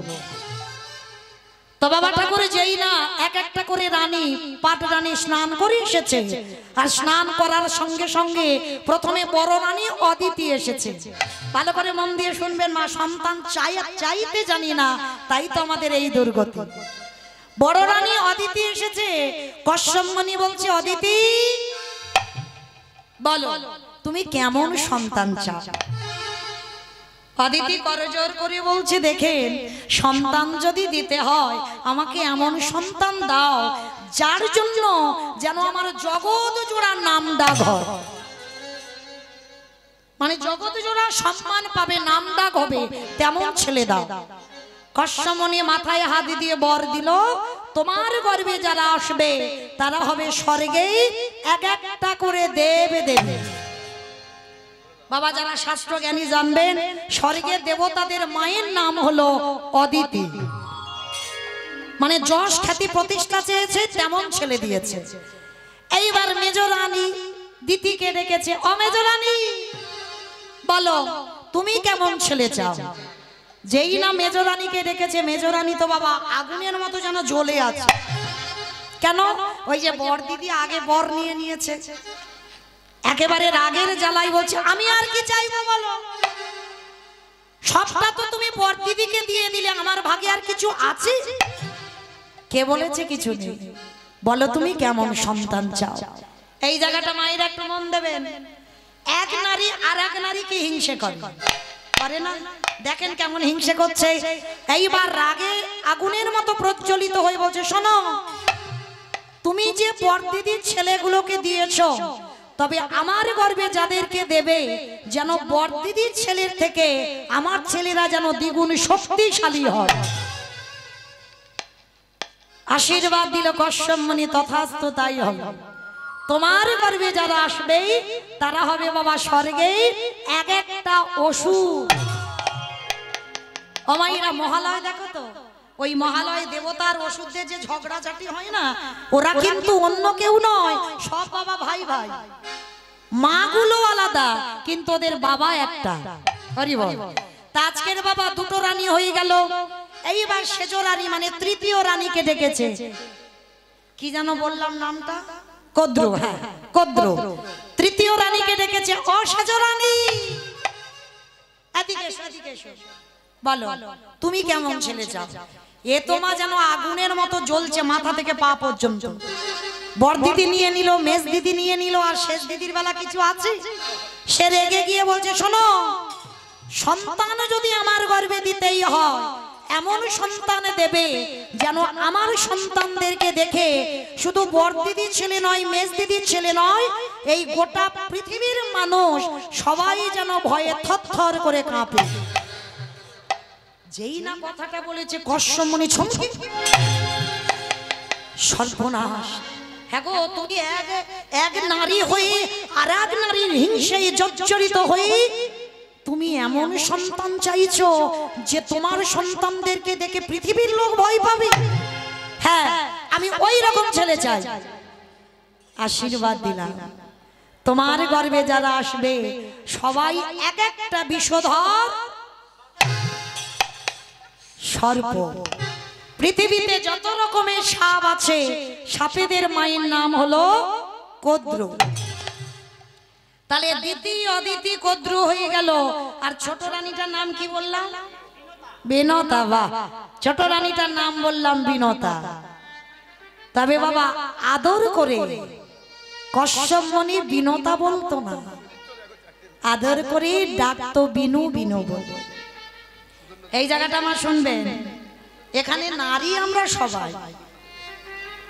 তো বাবা ঠাকুর যেই না এক একটা করে রানী পাট রানী স্নান করে এসেছে, আর স্নান করার সঙ্গে সঙ্গে প্রথমে বড় রানী অদিতি এসেছে। ভালো করে মন দিয়ে শুনবেন মা, সন্তান চাইতে জানি না, তাই তো আমাদের এই দুর্গতি। বড় রানী অদিতি এসেছে। কশ্যপ মুনি বলছে, অদিতি বলো তুমি কেমন সন্তান চাও? অদিতি করজোর করে বলছে, দেখেন সন্তান যদি দিতে হয় আমাকে এমন সন্তান দাও যার জন্য যেন আমার জগৎ জোড়া নাম ডাক হয়, মানে জগৎ জোড়া সম্মান পাবে, নাম ডাক হবে, তেমন ছেলে দাও। কশ্যপ মুনি মাথায় হাত দিয়ে বর দিল, তোমার গর্ভে যারা আসবে তারা হবে স্বর্গে এক একটা করে দেব দেবী। বাবা যারা শাস্ত্র জ্ঞানী জানবেন, স্বর্গের দেবতাদের মায়ের নাম হলো অদিতি, মানে যশ খ্যাতি প্রতিষ্ঠা চেয়েছে তেমন ছেলে দিয়েছে। এইবার মেজ রানী দিতিকে ডেকেছে, ও মেজ রানী বলো তুমি কেমন ছেলে চাও? যেই না মেজ রানীকে ডেকেছে, মেজ রানী তো বাবা আগুনের মতো যেন জ্বলে আছে। কেন? ওই যে বর দিদি আগে বর নিয়ে নিয়েছে, একেবারে রাগের জ্বালাই বলছে, আমি আর কি চাইবো বলো, সবটা তো তুমি বর দিদিকে দিয়ে দিলে, আমার ভাগে আর কিছু আছে? কে বলেছে কিছু নেই, বলো তুমি কেমন সন্তান চাও? এই জায়গাটা মায়ের একটু মন দেবেন। এক নারী আর এক নারীকে হিংসে করে না? দেখেন কেমন হিংসে করছে। এইবার রাগে আগুনের মতো প্রজ্বলিত হয়ে বলছে, শোনো তুমি যে বর দিদির ছেলেগুলোকে দিয়েছো, তবে আমার গর্ভে যাদেরকে দেবে যেন বর দিদির ছেলের থেকে আমার ছেলেরা যেন দ্বিগুণ শক্তিশালী হয়। আশীর্বাদ দিল কশ্যপ মুনি, তথাস্তু তাই হবে। তোমার গর্ভে যারা আসবে তারা হবে বাবা স্বর্গে এক একটা অসুর। অমাইরা মহালয় দেখো তো, ওই মহালয় দেবতার অসুরদের যে ঝগড়াঝাটি হয় না, ওরা কিন্তু অন্য কেউ নয়, সব বাবা ভাই ভাই, মাগুলো আলাদা কিন্তু ওদের বাবা একটা। হরি বল। আজকের বাবা দুটো রানী হয়ে গেল। এইবার সেজ রানী মানে তৃতীয় রানীকে ডেকেছে, কি যেন বললাম নামটা, কদ্রু। হ্যাঁ কদ্রু। তৃতীয় রানীকে ডেকেছে, ও সেজ রানী এদিকে এসো, এদিকে এসো, বলো তুমি কেমন ছেলে চাও? এ তোমা যেন আগুনের মতো জ্বলছে মাথা থেকে পা পর্যন্ত। বর দিদি নিয়ে নিল, মেজ দিদি নিয়ে নিল, আর শেষ দিদির বেলা কিছু আছে? সে রেগে গিয়ে বলছে, শোনো সন্তান যদি আমার গর্ভে দিতেই হয় এমন সন্তান দেবে যেন আমার সন্তানদেরকে দেখে শুধু বর দিদির ছেলে নয়, মেজ দিদির ছেলে নয়, এই গোটা পৃথিবীর মানুষ সবাই যেন ভয়ে থরথর করে কাঁপে। যেই না কথাটা বলেছে কশ্যপ মুনি চমকে, সর্বনাশ। হ্যাঁ গো, তুমি এক নারী হয়ে আর এক নারীর হিংসায় জর্জরিত হয়ে তুমি এমন সন্তান চাইছো যে তোমার সন্তানদেরকে দেখে পৃথিবীর লোক ভয় পাবে। হ্যাঁ আমি ওই রকম ছেলে চাই। আশীর্বাদ দিলাম তোমার গর্ভে যারা আসবে সবাই এক একটা বিষধর সর্প। পৃথিবীতে যত রকমের সাপ আছে সাপেদের মায়ের নাম হলো কদ্রু। তাহলে দিতি অদিতি কদ্রু হয়ে গেল। আর ছোট রানীটার নাম কি বললাম? বিনতা। বাহ, ছোট রানীটার নাম বললাম বিনতা। তবে বাবা আদর করে কশ্যপ মুনি বিনতা বলতো না, আদর করে ডাকতো বিনু বিনু বলে। এই জায়গাটা আমার শুনবেন, এখানে নারী আমরা সবাই,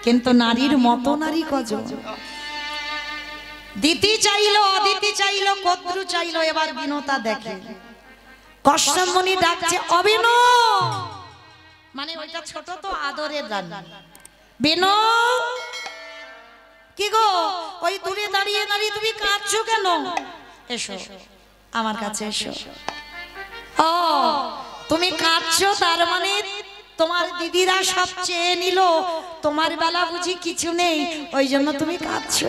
কিন্তু নারীর মতো নারী কজন? দিতি চাইলো, অদিতি চাইলো, কদ্রু চাইলো, এবার বিনতা দেখে কশ্যপ মুনি ডাকছে অবিনু, মানে ওইটা ছোট তো আদরের রানী। বিনু, কি গো ওই দূরে দাঁড়িয়ে দাঁড়িয়ে তুমি কাঁদছো কেন? এসো আমার কাছে এসো। ও তুমি কাঁদছো, তার মানে তোমার দিদিরা সব চেয়ে নিল, তোমার বেলা বুঝি কিছু নেই, ওই জন্য তুমি কাঁদছো।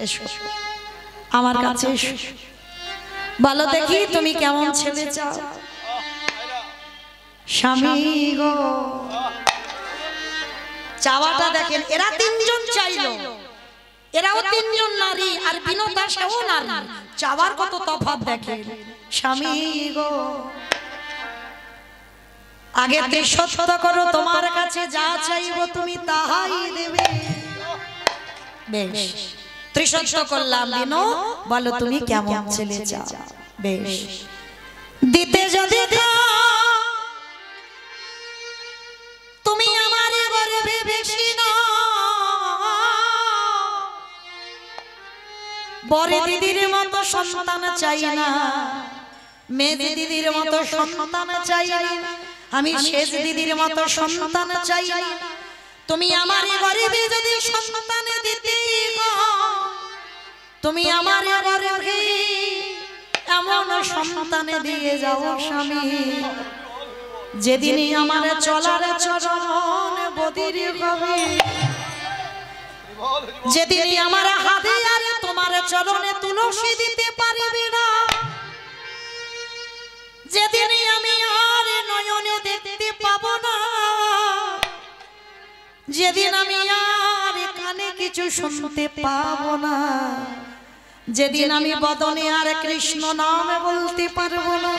এসো আমার কাছে এসো, বলো দেখি তুমি কেমন ছেলে চাও? স্বামী গো, চাওয়াটা দেখেন, এরা তিনজন চাইলো, এরাও তিনজন নারী, আর বিনতা সেও নারী, চাওয়ার কত তফাৎ দেখেন। স্বামী গো, আগে সত্য করো, তোমার কাছে যা চাইবো তুমি তাহাই দেবে। বেশ, ত্রিসত্য করলাম। বিনু, বলো তুমি কেমন ছেলে চাও? বেশ, দিতে যদি তুমি আমার গর্ভে বেশি না, বড় দিদির মতো সন্তান চাই না, মেজ দিদির মতো সন্তান চাই না, আমি শেষ দিদির মতো সন্তান চাই না। তুমি আমার গর্ভে যদি সন্তান দিতে, তুমি আমার গর্ভে এমন সন্তান দিয়ে যাও স্বামী, যেদিনই আমার চলার চরণ বদির হবে, যেদিনই আমার হাতে আর তোমার চরণে তুলসী দিতে পারবে না, যেদিনই আমি আর নয়নে দেখতে পাবো না, যেদিন আমি আর কানে কিছু শুনতে পাবো না, যেদিন আমি বদনে আর কৃষ্ণ নাম বলতে পারবো না,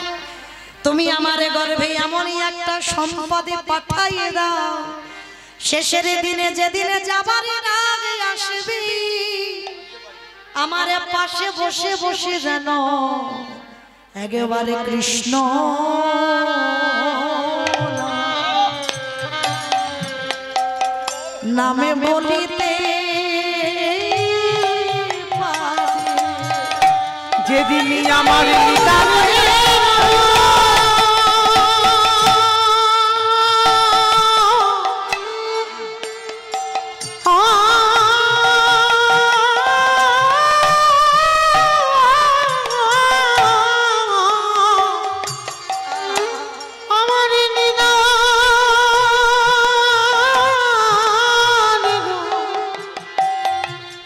তুমি আমার গর্ভে এমনই একটা সম্পদে পাঠাইয়ে দাও, শেষের দিনে যেদিনে যাবার আগে আসবে, আমার পাশে বসে বসে যেন একেবারে কৃষ্ণ নামে বলিতে যেদিনই আমার নিদান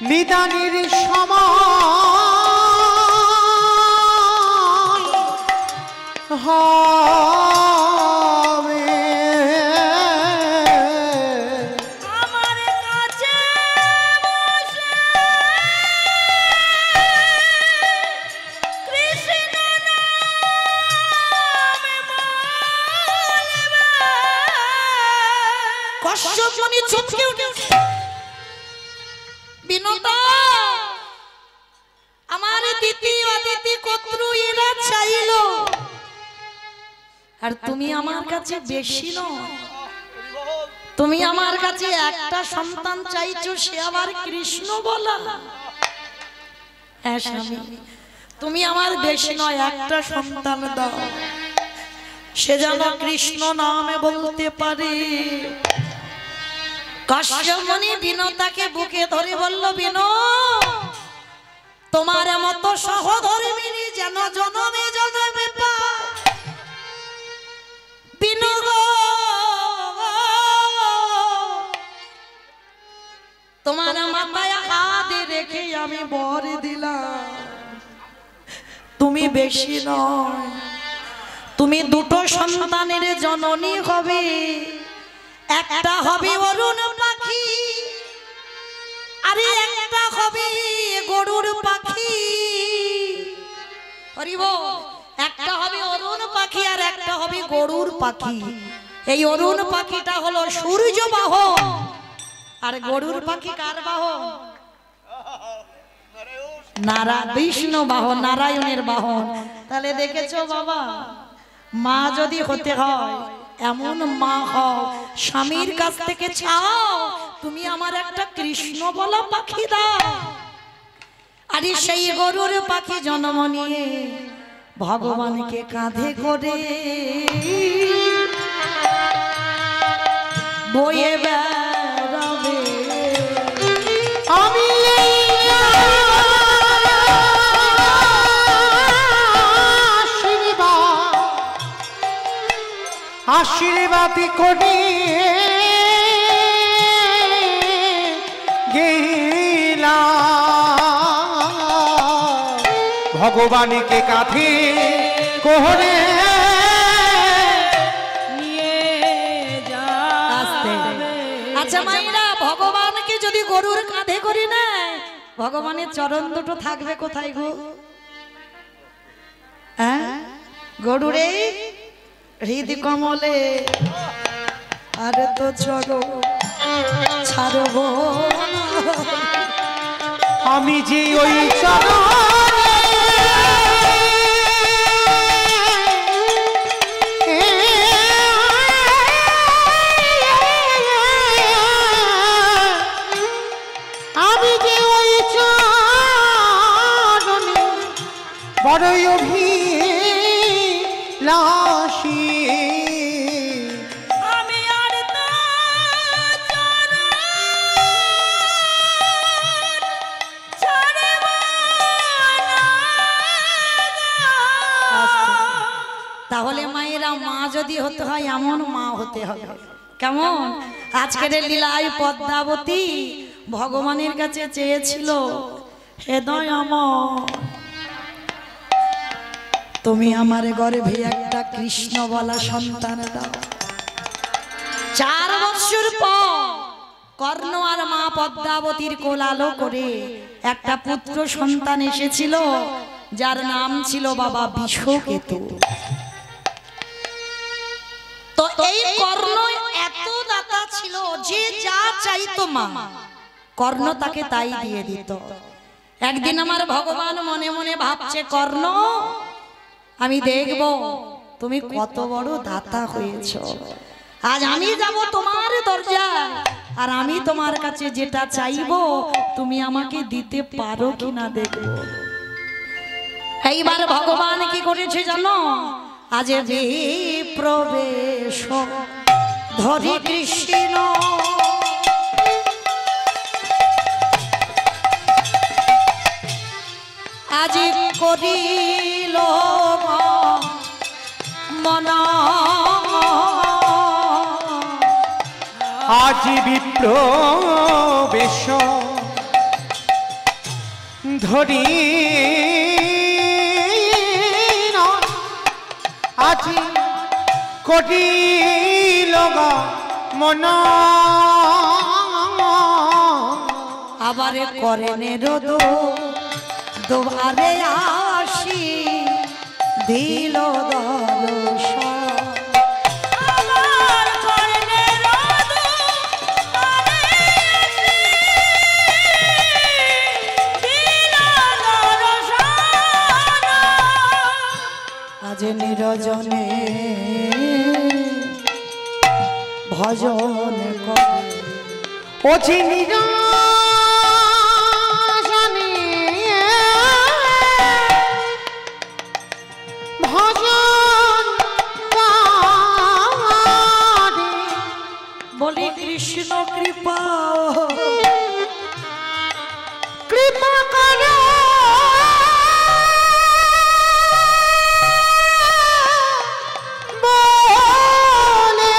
নিদানের সময় হবে, আমার কাছে বসে কৃষ্ণ নামে বলবে। কশ্যপ মুনি চমকে উঠেছে। বিনতা, আমার দিদি অদিতি কদ্রু এরা চাইলো, আর তুমি আমার কাছে বেশি নও, তুমি আমার কাছে একটা সন্তান চাইছো, সে আবার কৃষ্ণ বলা। হ্যাঁ স্বামী, তুমি আমার বেশি নয়, একটা সন্তান দাও, সে যেন কৃষ্ণ নামে বলতে পারে। কশ্যপ মুনি বিনতাকে বুকে ধরে বলল, বিনু, তোমার মতো সহধর্মিণী যেন জনমে জনমে পায়। বিনু গো, তোমার মাথায় বর দিলাম, তুমি বেশি নয়, তুমি দুটো সন্তানের জননী হবে। একটা হবে অরুণ পাখি, আরে একটা হবে গরুর পাখি। হরিব, একটা হবে অরুণ পাখি আর একটা হবে গরুর পাখি। এই অরুণ পাখিটা হলো সূর্য বাহন, আর গরুর পাখি কার বাহন? বিষ্ণু বাহন, নারায়ণের বাহন। তাহলে দেখেছো বাবা, মা যদি হতে হয় এমন মা হও, স্বামীর কাছ থেকে চাও তুমি আমার একটা কৃষ্ণ বলা পাখি দাও। আরে সেই গরুর পাখি জন্ম নিয়ে ভগবানকে কাঁধে করে বয়ে বেড়াবে। আমি আশীর্বাদ করি গেলাম ভগবানকে কাঁধে করে নিয়ে যাবে। আচ্ছা মাইরা, ভগবানকে যদি গরুর কাঁধে করি না, ভগবানের চরণ দুটো থাকবে কোথায় গো? হ্যাঁ, গরুরে হৃদ কমলে, আরে তো চলো ছাড়বো না। আমি যে ওই চরণ বড়ই অভিলাষী, আমি আর তাহলে মায়েরা, মা যদি হতে হয় এমন মা হতে হবে। কেমন? আজকের লীলায় পদ্মাবতী ভগবানের কাছে চেয়েছিল, হে দয়াময়, তুমি আমার গর্ভে একটা কৃষ্ণ বলা সন্তান দাও। 4 বছর পর কর্ণ আর মা পদ্মাবতীর কোলালো করে একটা পুত্র সন্তান এসেছিল, যার নাম ছিল বাবা বিষকেতু। তো এই কর্ণ এত দাতা ছিল যে যা চাইতো মা, কর্ণ তাকে তাই দিয়ে দিত। একদিন আমার ভগবান মনে মনে ভাবছে, কর্ণ, আমি দেখব তুমি কত বড় দাতা হয়েছ। আজ আমি যাব তোমার দরজায়, আর আমি তোমার কাছে যেটা চাইবো তুমি আমাকে দিতে পারো কিনা দেখব। এইবার ভগবান কি করেছে জানো? আজ প্রবেশ ধরি কৃষ্ণ, আজ করিল মন, আজ বিপ্র বেশ ধরি, আজ করিল মন, আবার করেন রোদ দুবারে আসি দিল দর্শন। আজ নিরজনে ভজন করে, ও চিনিরা বলি কৃষ্ণ কৃপা কৃপা করো, বলে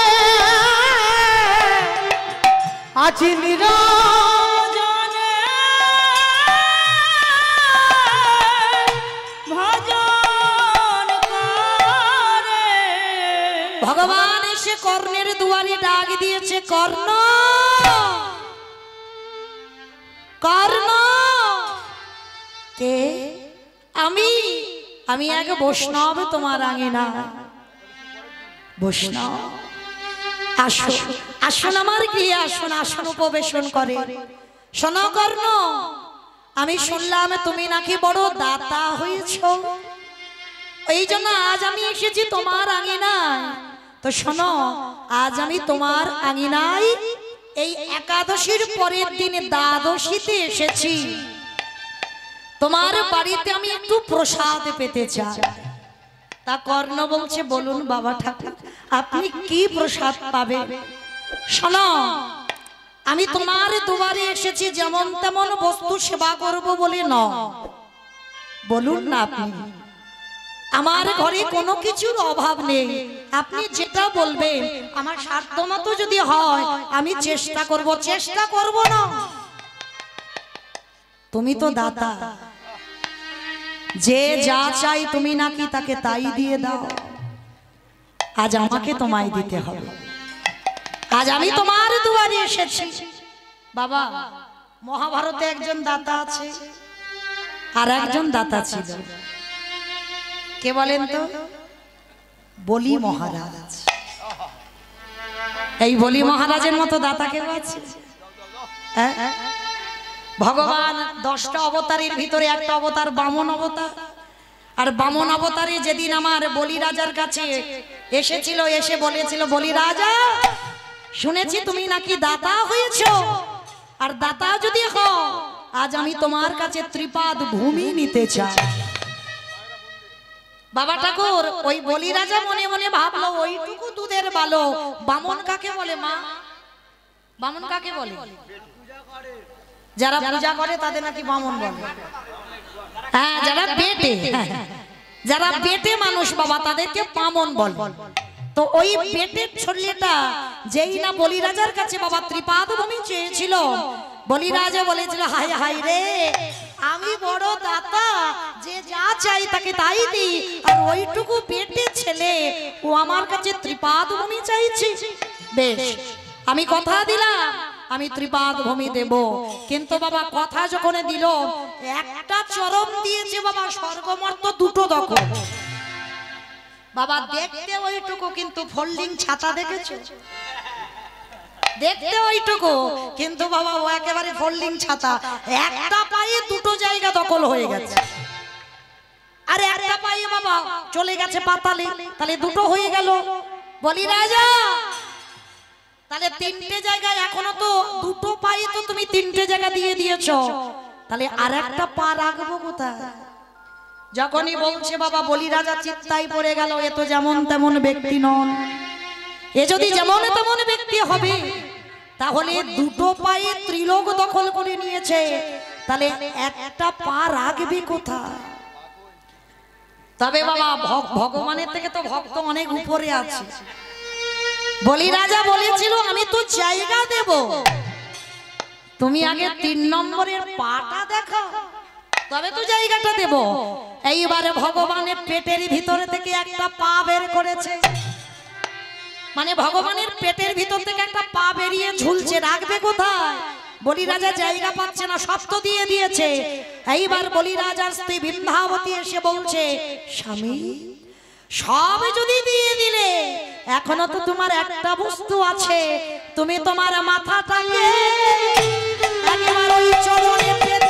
আজ নিরজনে ভগবান এসে কর্ণের দুয়ারে ডাক দিয়েছে, কর্ণ কর্ণ। কে? আমি এক বৈষ্ণব তোমার আঙিনা। বৈষ্ণব আসো, আসুন আমার গৃহে আসুন, আসন উপবেশন করে। শোনো কর্ণ, আমি শুনলাম তুমি নাকি বড় দাতা হয়েছ, এই জন্য আজ আমি এসেছি তোমার আঙিনায়। তো শোনো, আজ আমি তোমার আঙিনায় এই একাদশীর পরের দিন দ্বাদশীতে এসেছি। তোমার বাড়িতে আমি একটু প্রসাদ পেতে চাই। তা কর্ণ বলছে, বলুন বাবা ঠাকুর, আপনি কি প্রসাদ পাবেন? শোনো, আমি তোমার দুয়ারে এসেছি যেমন তেমন বস্তু সেবা করব বলে নয়। বলুন না আপনি, আমার ঘরে কোনো কিছুর অভাব নেই, আপনি যেটা বলবেন আমার সাধ্যমতো যদি হয় আমি চেষ্টা করব। চেষ্টা করব না, তুমি তো দাতা, যে যা চাই তুমি নাকি তাকে তাই দিয়ে দাও। আজ আমাকে তোমায় দিতে হবে, আজ আমি তোমার দুয়ারে এসেছি। বাবা, মহাভারতে একজন দাতা আছে, আর একজন দাতা ছিল, কে বলেন তো? বলি মহারাজ। এই বলি মহারাজের মতো দাতা কেউ আছে? ভগবান 10টা অবতারের ভিতরে একটা অবতার বামন অবতার। আর বামন অবতারে যেদিন আমার বলি রাজার কাছে এসেছিল, এসে বলেছিল, বলি রাজা শুনেছি তুমি নাকি দাতা হয়েছো, আর দাতা যদি হও আজ আমি তোমার কাছে ত্রিপাদ ভূমি নিতে চাই। বাবা ঠাকুর, ওই বলি রাজা মনে মনে ভাবলো, ওইটুকু দুধের বালো বামন কাকে বলে? মা, বামন কাকে বলে? যারা পূজা করে তাদের নাকি বামন বলে। হ্যাঁ, যারা বেটে, যারা বেটে মানুষ বাবা তাদেরকে বামন বলে। তো ওই বেটের ছেলেটা যেই না বলি রাজার কাছে বাবা ত্রিপাদ ভূমি চেয়েছিল, বলি রাজা বলেছিল, হায় হায় রে, আমি বড় দাতা, যে যা চাই তাকে তাই দিই, আর ওইটুকু বেটে ছেলে ও আমার কাছে ত্রিপাদ ভূমি চাইছে। বেশ, আমি কথা দিলাম আমি ত্রিপাদ ভূমি দেব। কিন্তু বাবা কথা যখন দিল, একটা চরম দিয়েছে বাবা, স্বর্গমর্ত দুটো দখল। বাবা দেখতে ওইটুকু, কিন্তু ফোল্ডিং ছাতা দেখেছো? দেখতে ওইটুকু, কিন্তু বাবা ও একেবারে ফোল্ডিং ছাতা। একটা পায়ে দুটো জায়গা দখল হয়ে গেছে, আর একটা পায়ে বাবা চলে গেছে পাতালে, তাহলে দুটো হয়ে গেল। বলি রাজা, তাহলে 3টে জায়গায়, এখনো তো দুটো পায়ে তো তুমি 3টে জায়গা দিয়ে দিয়েছো, তাহলে আর একটা পা রাখবো কোথায়? যখনই বলছে বাবা, বলি রাজা চিন্তায় পড়ে গেল, এ তো যেমন তেমন ব্যক্তি নন। এ যদি যেমন তেমন ব্যক্তি হবে, তাহলে দুটো পায়ে ত্রিলোক দখল করে নিয়েছে, তাহলে একটা পা রাখবে কোথায়? তবে বাবা ভগবানের থেকে তো ভক্ত অনেক উপরে আছে। বলি রাজা বলেছিল, আমি তো জায়গা দেব, তুমি আগে 3 নম্বরের পাটা দেখো, তবে তো জায়গাটা দেব। এইবারে ভগবানের পেটের ভিতরে থেকে একটা পা বের করেছে, মানে ভগবানের পেটের ভিতর থেকে একটা পা বেরিয়ে ঝুলছে, রাখবে কোথায়? বলি রাজা জায়গা পাচ্ছে না, সব তো দিয়ে দিয়েছে। এইবার বলি রাজার স্ত্রী বিন্ধ্যাবতী এসে বলছে, স্বামী সব যদি দিয়ে দিলে, এখনো তো তোমার একটা বস্তু আছে, তুমি তোমার মাথাটাকে একবার ওই চরণে পেতে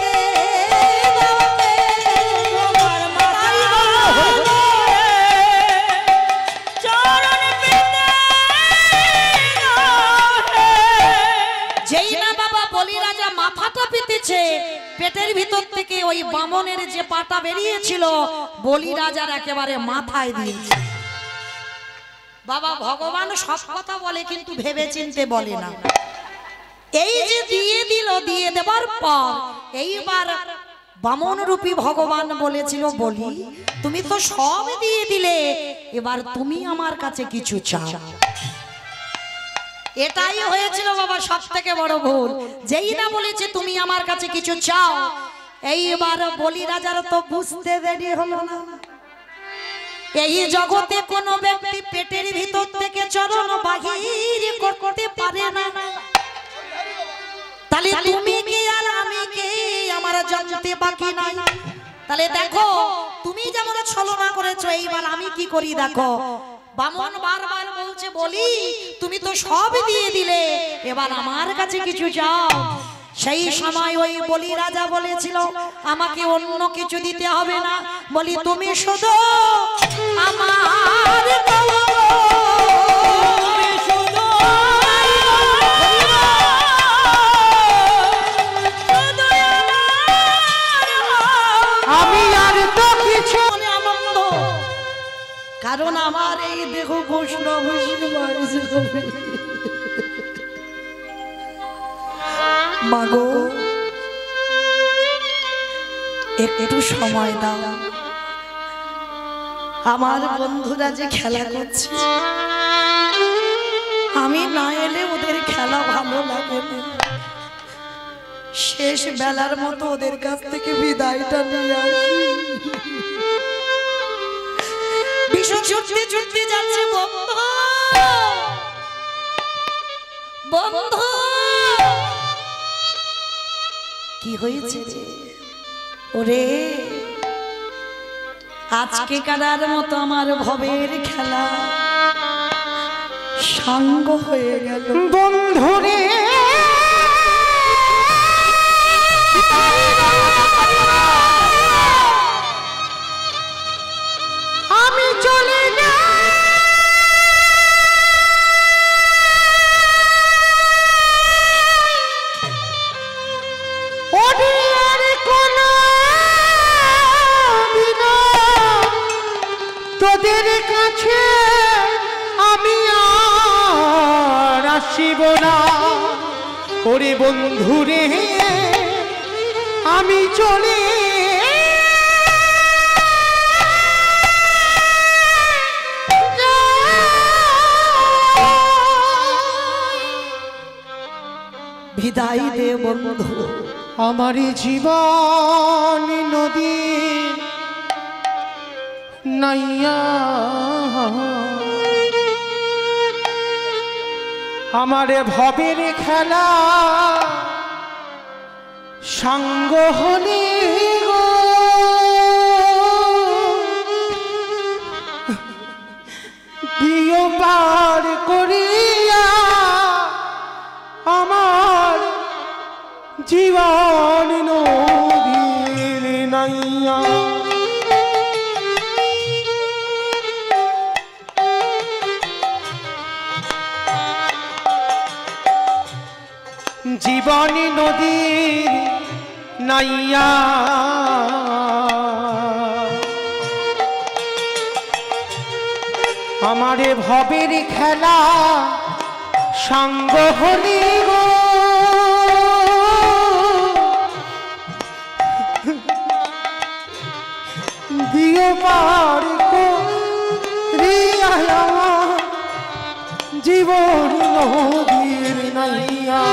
পেটের ভিতর থেকে ওই বামনের যে পাটা বেরিয়েছিল, বলি রাজার একেবারে মাথায় দিয়েছে। বাবা ভগবান সব কথা বলে, কিন্তু ভেবে চিনতে বলে না। এই যে দিয়ে দিল, দিয়ে দেবার পর এইবার বামন রূপী ভগবান বলেছিল, বলি তুমি তো সব দিয়ে দিলে, এবার তুমি আমার কাছে কিছু চাও। এটাই হয়েছিল বাবা সব থেকে বড় ভুল। যেই না বলেছে তুমি আমার কাছে কিছু চাও, এইবার বলি রাজার তো বুঝতে দেরি হলো না। এই জগতে কোনো ব্যক্তি পেটের ভিতর থেকে তুমি কে আর আমি কে আমার জানতে বাকি নাই। তাহলে দেখো তুমি যেমন ছলনা করেছো, এইবার আমি কি করি দেখো। বামন বারবার বলছে বলি তুমি তো সব দিয়ে দিলে, এবার আমার কাছে কিছু চাও। সেই সময় ওই বলি রাজা বলেছিল আমাকে অন্য কিছু দিতে হবে না, বলি তুমি শুধু আমার আমি আর তো কিছু আনন্দ, কারণ আমার এই দেহ ভূষণ মাগো একটু সময় দাও, আমার বন্ধুরা যে খেলা করছে আমি না এলে ওদের খেলা ভালো লাগে না। শেষ বেলার মতো ওদের কাছ থেকে বিদায়টা নিয়ে আসি। ভীষণ ছুটতে ছুটতে যাচ্ছে বন্ধু, বন্ধু কি হয়েছে ওরে? আজকে কারার মতো আমার ভবের খেলা সাঙ্গ হয়ে গেল। বন্ধুরে আমি চলে না ওদের কোনো দিন তোদের কাছে আমি আর আসিব না। ওরে বন্ধুরে আমি চলে বিদায় দে বন্ধু। আমার জীবন নদী নাইয়া, আমার ভবের খেলা সঙ্গ হলে গো দিও পার করিয়া আমার জীবন নদীর নাইয়া। জীবন নদীর নাইয়া আমারে ভবের খেলা সঙ্গ হলি গো দিও পার করিয়া আমার জীবন নদীর নাইয়া।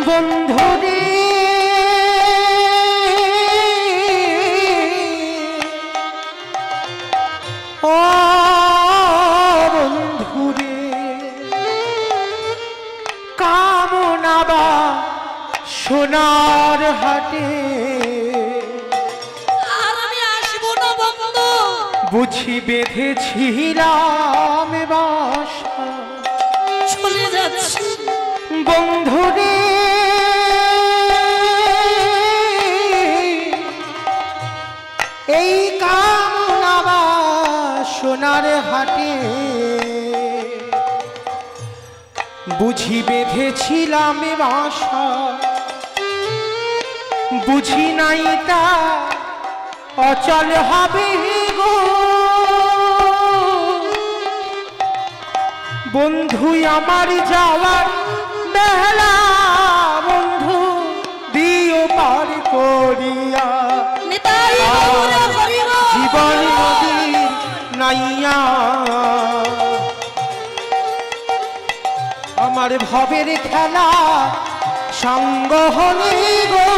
বন্ধুরে ও বন্ধুরে কামনাবা সোনার হাটে আর আমি আসবো না বন্ধু, বুঝি বেঁধেছিলাম বাসা চলে যাচ্ছি বন্ধুরে। এই কামনা সোনার হাটে বুঝি বেঁধেছিলাম বাসা, বুঝি নাই তা অচল হবে গো বন্ধু আমার যাওয়ার বেলা বন্ধু দিও পার করিয়া। জীবন নদীর নাইয়া আমার ভবের খেলা সঙ্গ হলে গো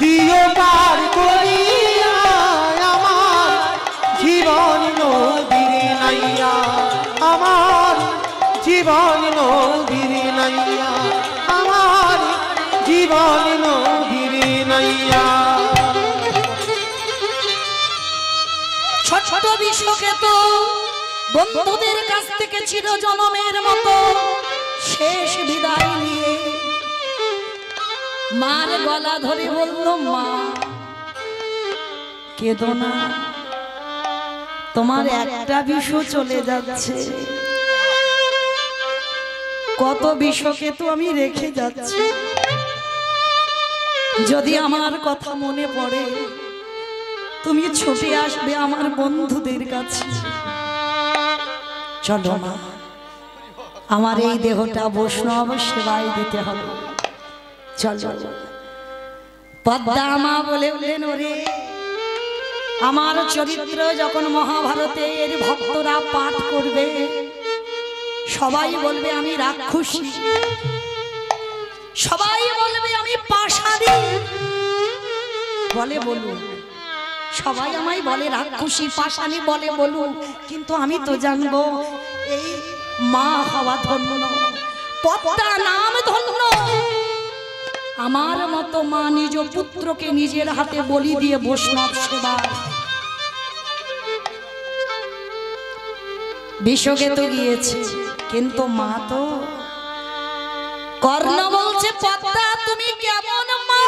দিও পার করিয়া আমার জীবন নদীর নাইয়া আমার জীবন নদীর নাইয়া আমার জীবন নদীর নাইয়া ছোট বিশ্বকে তো বন্ধুদের কাছ থেকে চির জনমের মতো শেষ বিদায় নিয়ে মার গলা ধরে বলল, মা কেঁদো না, তোমার একটা বিষ চলে যাচ্ছে, কত বিষকে তো আমি রেখে যাচ্ছি, যদি আমার কথা মনে পড়ে তুমি ছুটে আসবে আমার বন্ধুদের কাছে। চলো মা, আমার এই দেহটা বৈষ্ণব সেবায় দিতে হবে, চলো। পদ্মা মা বলে উঠলেন, ওরে আমার চরিত্র যখন মহাভারতের ভক্তরা পাঠ করবে সবাই বলবে আমি রাক্ষসী, সবাই বলবে আমি পাষাণী, বলে বলুন, সবাই আমায় বলে রাক্ষসী পাষাণী বলে বলুন, কিন্তু আমি তো জানবো এই মা হওয়া ধন্য, পদ্মা নাম ধন্য। আমার মতো মা নিজ পুত্রকে নিজের হাতে বলি দিয়ে বৈষ্ণব সেবা। বিশ্বকে তো গিয়েছে, কিন্তু মা তো। কর্ণ বলছে, পদ্মা তুমি কেমন মা,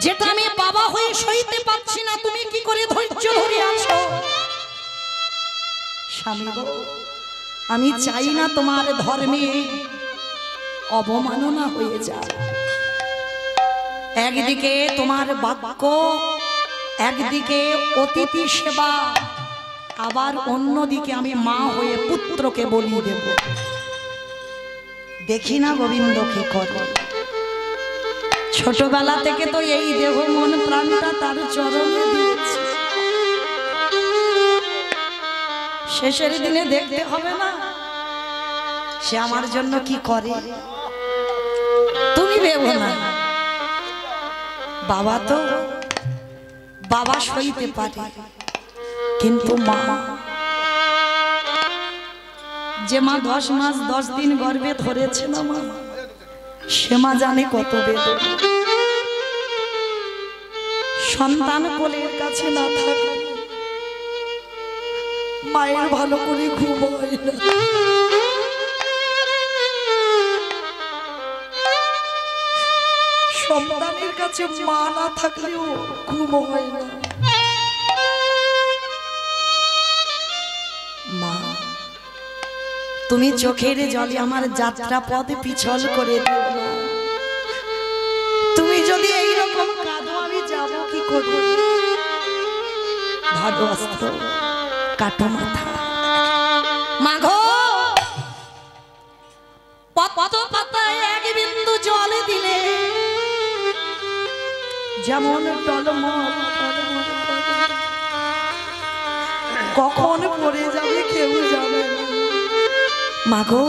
যেটা আমি বাবা হয়ে সইতে পারছি না, তুমি কি করে ধৈর্য ধরে আছো? স্বামী গো, আমি চাই না তোমার ধর্মে অবমাননা হয়ে যায়। একদিকে তোমার বাক্য, একদিকে অতিথি সেবা, আবার অন্যদিকে আমি মা হয়ে পুত্রকে বলি দেব। দেখি না গোবিন্দ কি করে। ছোটবেলা থেকে তো এই দেহ মন প্রাণটা তার চরণে দিয়েছে, শেষের দিনে দেখতে হবে না সে আমার জন্য কি করে। তুমি ভেবো না, বাবা তো বাবা সইতে পারে, কিন্তু মা, যে মা 10 মাস 10 দিন গর্ভে ধরেছে না মা, সে মা জানে কত বেদনা। সন্তান কোলের কাছে না থাকে মায়ের ভালো করে ঘুম হয় না, সন্তানের কাছে মা না থাকলেও ঘুম হয় না। মা, তুমি চোখের জলে আমার যাত্রা পথ পিছল করে দিও না। তুমি যদি এইরকম কাঁদো আমি যাব কি করব? ধরো অস্ত্র, কাটো মাথা। মা গো, পদ্ম পাতায় এক বিন্দু জল দিলে যেমন টলমল টলমল করে, কখন পড়ে যাবে কেউ জানে না। মা গো,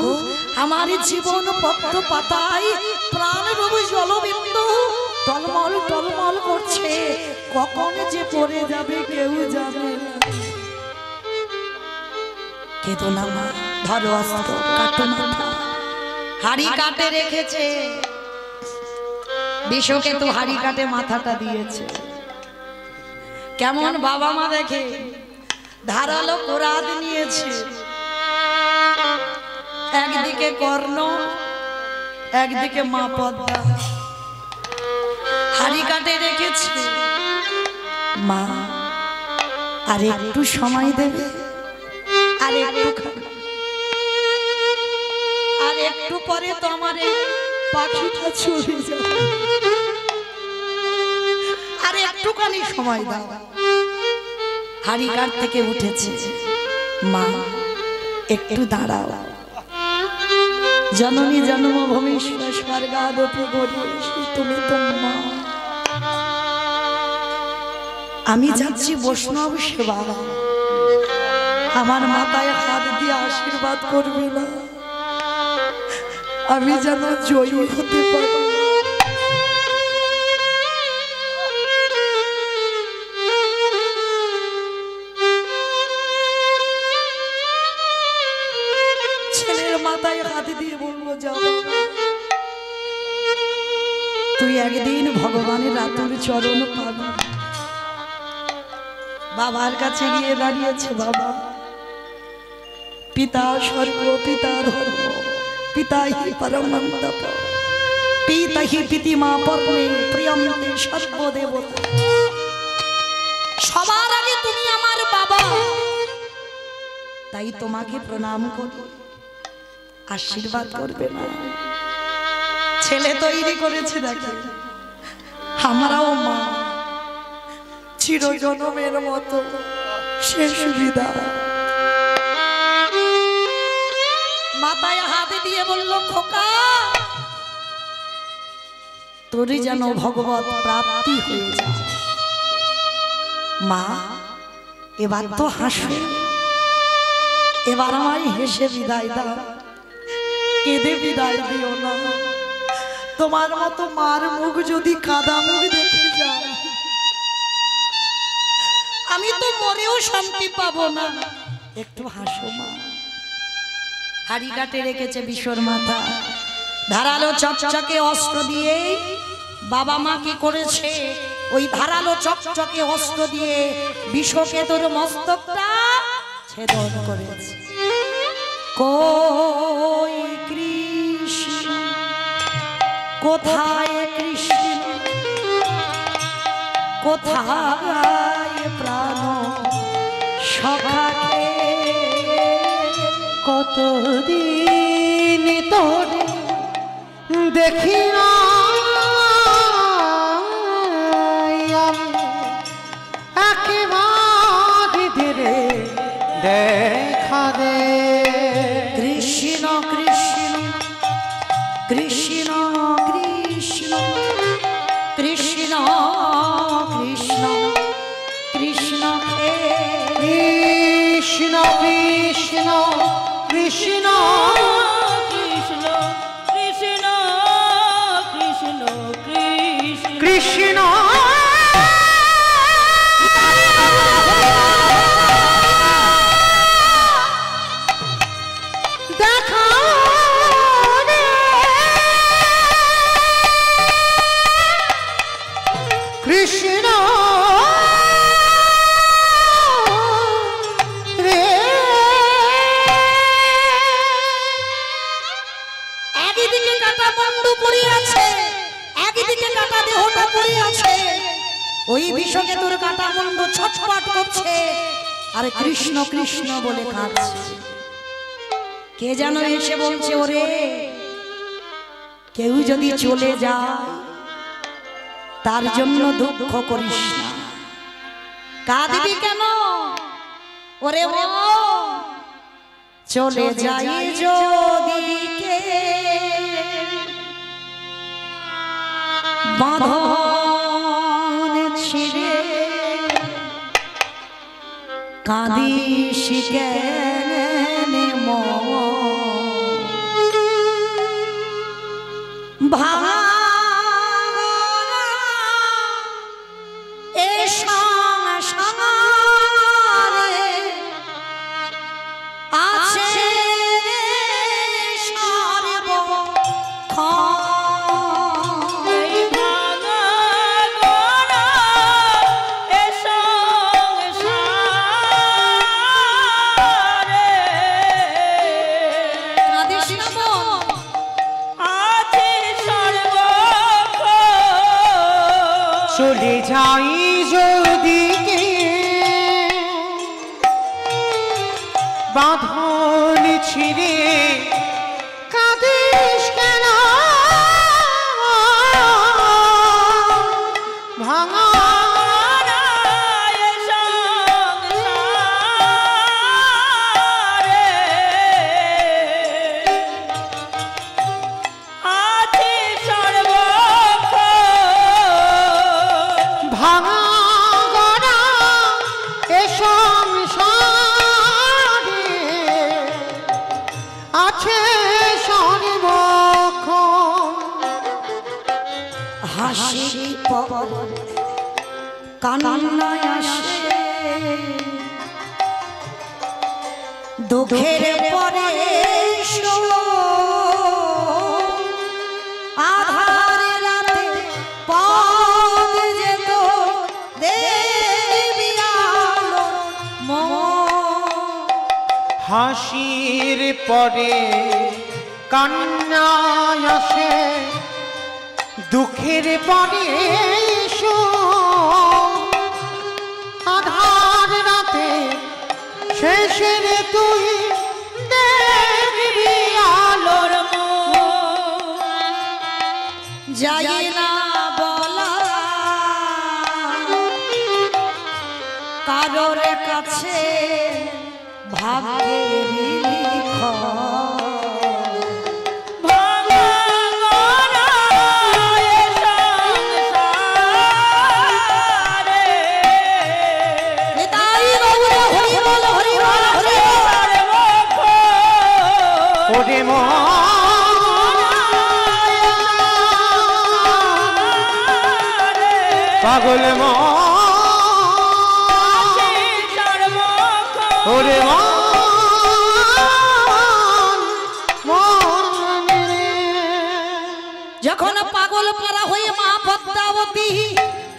আমার জীবন পদ্ম পাতায় প্রাণ রূপ জলবিন্দু টলমল টলমল করছে, কখন যে পড়ে যাবে কেউ জানে না। কেঁদো না মা, ধরো অস্ত্র, কাটো মাথা। হাড়ি কাটে রেখেছে, বিশ্বকে তো হাড়ি কাটে মাথাটা দিয়েছে। কেমন বাবা মা দেখে, ধারালো কোরাদ নিয়েছে, একদিকে কর্ণ, একদিকে মা পদ্মা, হাড়ি কাটে রেখেছে। মা আর একটু সময় দেবে, আর একটু পরে তো আমার পাখিটা চলে যাবে, আর একটুখানি সময় দাও। হাড়ি কাট থেকে উঠেছে, মা একটু দাঁড়াও, জননী জন্মভূমি স্বর্গাদপি গরিয়সী, তুমি তো মা। আমি যাচ্ছি বৈষ্ণব সেবা, আমার মাথায় হাত দিয়ে আশীর্বাদ করবে না, আমি যেন জয়ী হতে পারি। ছেলের মাথায় হাত দিয়ে বলবো, যাও তুই একদিন ভগবানের রাতুর চরণ পাবি। বাবার কাছে গিয়ে দাঁড়িয়েছে, বাবা পিতা স্বর্গ, পিতা ধর্ম, পিতা হি পরমানন্দ, পিতা হি পিতিমা পরমে প্রিয়ন্তে সর্বদেবতা। সবার আগে তুমি আমার বাবা, তাই তোমাকে প্রণাম করি, আশীর্বাদ করবে না। ছেলে তৈরি করেছে দেখে, আমরাও মা, চিরজনমের মতো শেষ বিদায়। মাথায় হাতে দিয়ে বলল, খোকা তোরই যেন ভগবত প্রাপ্তি হয়ে যায়। মা এবার তো হাসো, এবার আমায় হেসে বিদায় দাও, কেঁদে বিদায় দিও না। তোমার মতো মার মুখ যদি কাদা মুখ দেখে যায়, আমি তো মরেও শান্তি পাবো না। একটু হাসো মা। হাড়ি কাটে রেখেছে বিশ্বর মাথা, ধারালো চকচকে অস্ত্র দিয়ে বাবা মা কি করেছে, ওই ধারালো চকচকে অস্ত্র দিয়ে বিশ্বকে তোর মস্তকটা ছেদন করেছে। কই কৃষ্ণ, কোথায় কৃষ্ণ, কোথায় প্রাণ সখাকে, কতদিন তোরে দেখি না একেবারে ধীরে দেখা দে। কৃষ্ণ কৃষ্ণ কৃষ্ণ কৃষ্ণ কৃষ্ণ কৃষ্ণ কৃষ্ণ কৃষ্ণ কৃষ্ণ কৃষ্ণ কৃষ্ণ কৃষ্ণ কৃষ্ণ কৃষ্ণ কৃষ্ণ দেখা দে। কৃষ্ণ রে, একদিকে কাটা মুন্ডু পড়ে আছে, একদিকে কাটা দেহটা পড়ে আছে, ওই বিষকে তোর কাটা মুন্ডু ছটফট করছে আর কৃষ্ণ কৃষ্ণ বলে কাঁদছে। কে যেন এসে বলছে, ওরে কেউ যদি চলে যায় তার জন্য দুঃখ করিস না, কাঁদবি কেন? ওরে ও চলে যাই যদি কে বাঁধন ছিঁড়ে, কাঁদিস কেন মন, ভাঙা এ সংসারে আছে সর্বক্ষণ। এই ভাঙা গোড়া এ সংসারে কাঁদিস না মন, আছে সর্বক্ষণ। চলে যাই যদি কে বাঁধন ছিঁড়ে, কাঁদিস কেন ভাঙা এ সংসারে আছে সর্বক্ষণ। ভাঙা গড়া হাসি পর কান্নায় আসে দুঃখের পরে আধার রাতে পথ যেত দেবী আলোর হাসির পরে কান্নায় আসে দুঃখের পরে আধার রাতে শেষের তুই দেখবি আলোর যাই না বলা কারোর কাছে ভাগ্যের লিখন পাগল ওরে যখন পাগল পারা হয়ে মা পদ্মাবতী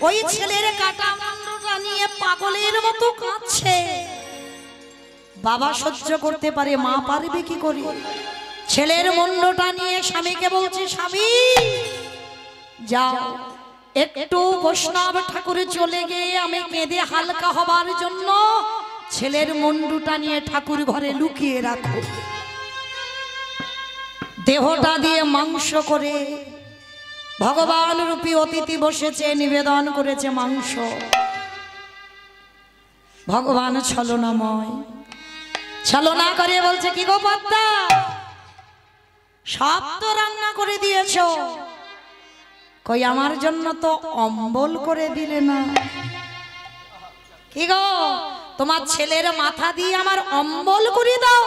ওই ছেলের কাটা মুন্ডটা নিয়ে পাগলের মতো কাঁদছে। বাবা সহ্য করতে পারে, মা পারবে কি করে? ছেলের মুন্ডটা নিয়ে স্বামীকে বলছে, স্বামী যাও একটু বৈষ্ণব ঠাকুরে চলে গিয়ে আমি কেঁদে হালকা হবার জন্য ছেলের মুন্ডুটা নিয়ে ঠাকুর ঘরে লুকিয়ে রাখো। দেহটা দিয়ে মাংস করে ভগবান রূপী অতিথি বসেছে, নিবেদন করেছে মাংস। ভগবান ছলনাময়, ছলনা করে বলছে, কি গো পদ্মা, সব তো রান্না করে দিয়েছো, কই আমার জন্য তো অম্বল করে দিলে না? কি গো, তোমার ছেলের মাথা দিয়ে আমার অম্বল করে দাও।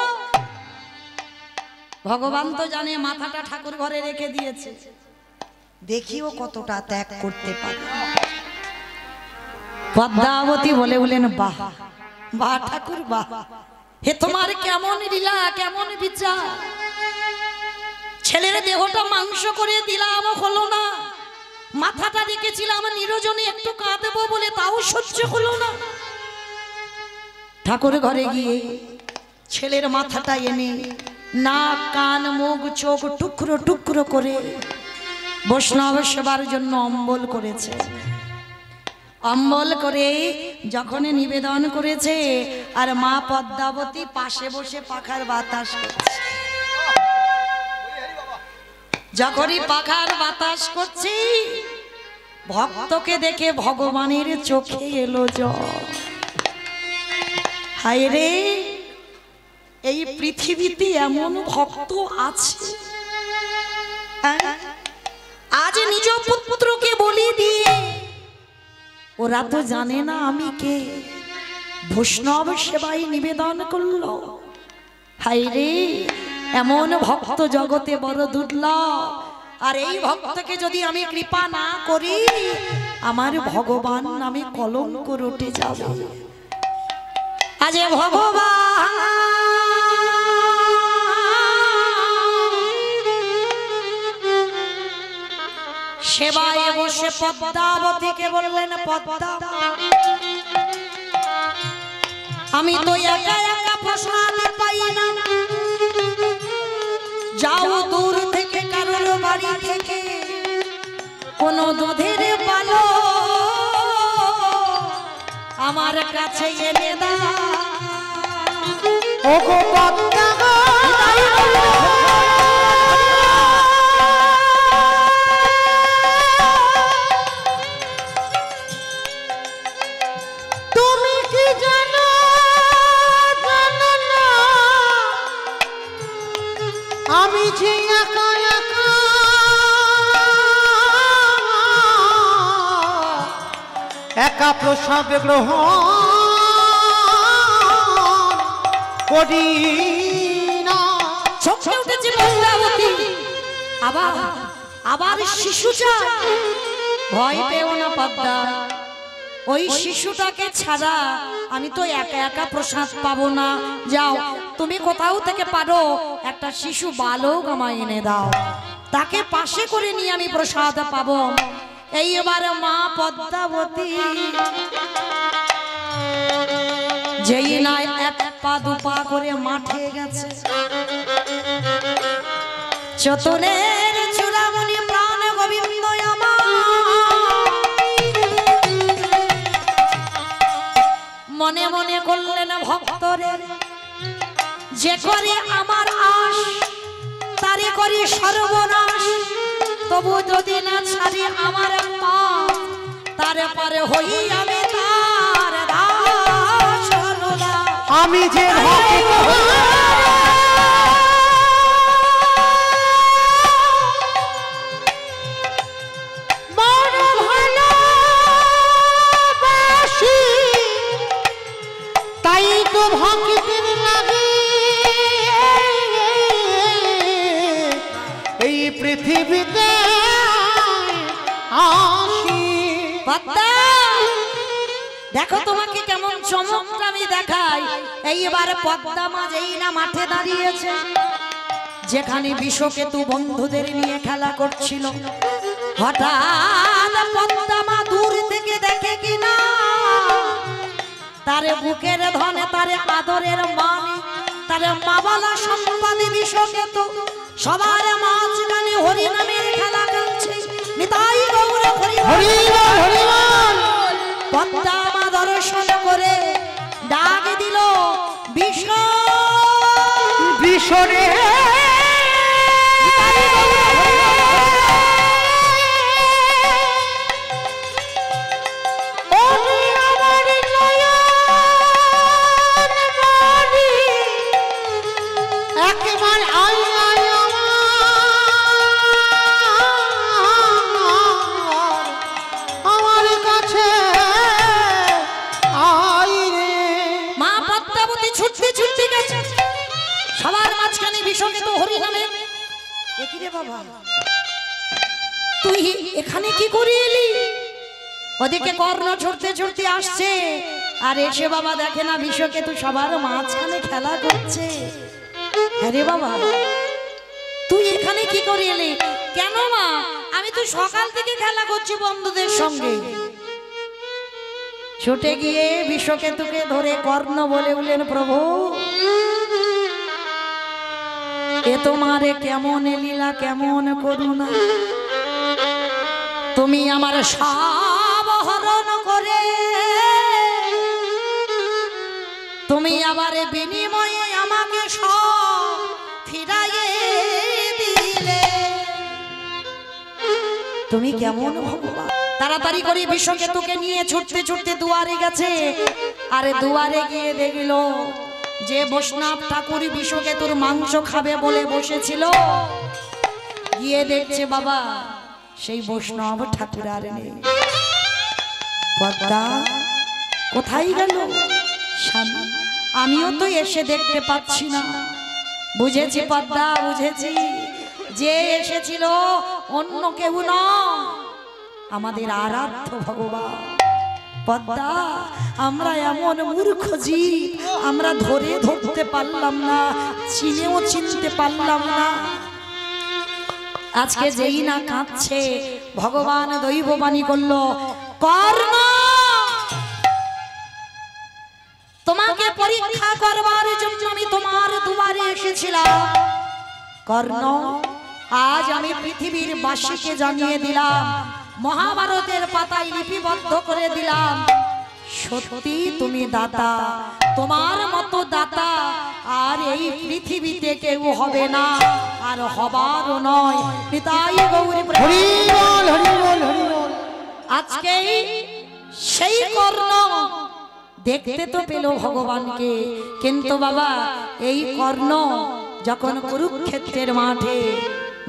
ভগবান তো জানে মাথাটা ঠাকুর ঘরে রেখে দিয়েছে, দেখিও কতটা ত্যাগ করতে পারে। পদ্মাবতী বলে বলেন, বাহ বাহ ঠাকুর বাহ, হে তোমার কেমন লীলা, কেমন বিচার। ছেলের দেহটা মাংস করে দিলাম, হলো না। মাথাটা রেখেছিলাম নিরজনে একটু কাঁদবো বলে, তাও সহ্য হলো না। ঠাকুর ঘরে গিয়ে ছেলের মাথাটা এনে নাক কান মুখ চোখ টুকরো টুকরো করে বৈষ্ণব সেবার জন্য অম্বল করেছে। অম্বল করে যখন নিবেদন করেছে, আর মা পদ্মাবতী পাশে বসে পাখার বাতাস করছে। যখনই পাখার বাতাস করছি, ভক্তকে দেখে ভগবানের চোখে এলো জল। হায় রে, এই পৃথিবীতে এমন ভক্ত আছে, আজ নিজ পুত্রকে বলি দিয়ে ওরা তো জানে না আমি কে, বৈষ্ণব সেবাই নিবেদন করলো। হায় রে, এমন ভক্ত জগতে বড় দুর্লভ। আর এই ভক্তকে যদি আমি কৃপা না করি, আমার ভগবান নামে কলঙ্ক রটে যাবে। আজ ভগবান সেবায় বসে পদ্মাবতীকে বললেন, পদ্মা আমি তো একা একা প্রসাদ পাই না, যাও দূর থেকে কারোর বাড়ি থেকে কোন দুধের পালো আমার কাছে এনে দাও। ওগো পদ্মা গো, তুমি কি জানো জানো না, আমি যে একা একা একা প্রসাদ গ্রহণ করি না। চমকে উঠেছে পদ্মাবতী, আবার আবার শিশু চায়। ভয় পেও না পদ্মা, ওই শিশুটাকে ছাড়া আমি তো একা একা প্রসাদ পাবো না। যাও তুমি কোথাও থেকে পারো একটা শিশু বালক আমায় এনে দাও, তাকে পাশে করে নিয়ে আমি প্রসাদ পাবো। এইবারে মা পদ্মাবতী যেই না এক পা দুপা করে মাঠে গেছে, চতুরের চূড়ামণি প্রাণ গোবিন্দ আমার মনে মনে করলেন ভক্তরে, যে করে আমার আশ তারে করি সর্বনাশ, তবু যদি না ছাড়ি আমার মা তারে পরে হই আমি তার দাস। আমি যে ভক্ত বড় ভালোবাসি, তাই তো ভক্তির লাগে এই পৃথিবীতে আসি। পদ্মা দেখো তোমাকে কেমন চমকটা আমি দেখাই। এইবার পদ্মা মা যেই না মাঠে দাঁড়িয়েছে, যেখানে বিশ্বকেতু বন্ধুদের নিয়ে খেলা করছিল, হঠাৎ পদ্মা মা দূর থেকে দেখে কিনা তারে বুকের ধনে, তারে আদরের মানি, তারে মাবালা সম্পাদী বিশ্বকেতু সবার মাঝখানে হরিনামের খেলা খেলছে। নিতাই গৌর হরি হরি হরি। পদ্মা মা দর্শন করে ডাক দিল ভীষণে একবার আই আই আমার কাছে আই রে। মা পদ্মাবতী ছুটতে ছুটতে গেছে সবার মাঝখানে বিশ্বকেতু হরি নামে। দেখি রে বাবা, তুই এখানে কি করে এলি? ওদিকে কর্ণ ছুটতে ছুটতে আসছে, আর এসে বাবা দেখে না বিশ্বকেতু সবার মাঝখানে খেলা করছে। হ্যাঁ রে বাবা, তুই এখানে কি করে এলি? কেন মা? আমি তো সকাল থেকে খেলা করছি বন্ধুদের সঙ্গে। ছুটে গিয়ে বিশ্বকেতুকে ধরে কর্ণ বলে উঠলেন, প্রভু এ তোমারে কেমন লীলা, কেমন করুণা, তুমি আমার সব হরণ করে তুমি আবার বিনিময়ে আমাকে সব ফিরাইয়ে দিলে। তুমি কেমন ভগবান? তাড়াতাড়ি করে বিশ্বকেতুকে নিয়ে ছুটতে ছুটতে দুয়ারে গেছে, আরে দুয়ারে গিয়ে দেখল যে বৈষ্ণব ঠাকুর বিশ্বকেতুর মাংস খাবে বলে বসেছিল, গিয়ে দেখছে বাবা সেই বৈষ্ণব ঠাকুর আর নেই। পদ্মা কোথায় গেল? স্বামী আমিও তো এসে দেখতে পাচ্ছি না। বুঝেছি পদ্মা, বুঝেছি, যে এসেছিল অন্য কেউ নয়, আমাদের আরাধ্য ভগবান। পদ্মা আমরা এমন মূর্খ জীব, আমরা ধরতে পারলাম না, চিনেও চিনতে পারলাম না। আজকে যেই না কাঁদছে, ভগবান দৈববাণী করলো, কর্ণ তোমাকে পরীক্ষা করবার জন্য আমি তোমার দুয়ারে এসেছিলাম। কর্ণ আজ আমি পৃথিবীর বাসীকে জানিয়ে দিলাম, মহাভারতের পাতায় লিপিবদ্ধ করে দিলাম, সত্যি তুমি দাতা, তোমার মতো দাতা আর এই পৃথিবীতে কেউ হবে না, আর হবারও নয়। নিতাই গৌর হরি বল হরি বল হরি বল। আজকে সেই কর্ণ দেখতে তো পেল ভগবানকে, কিন্তু বাবা এই কর্ণ যখন কুরুক্ষেত্রের মাঠে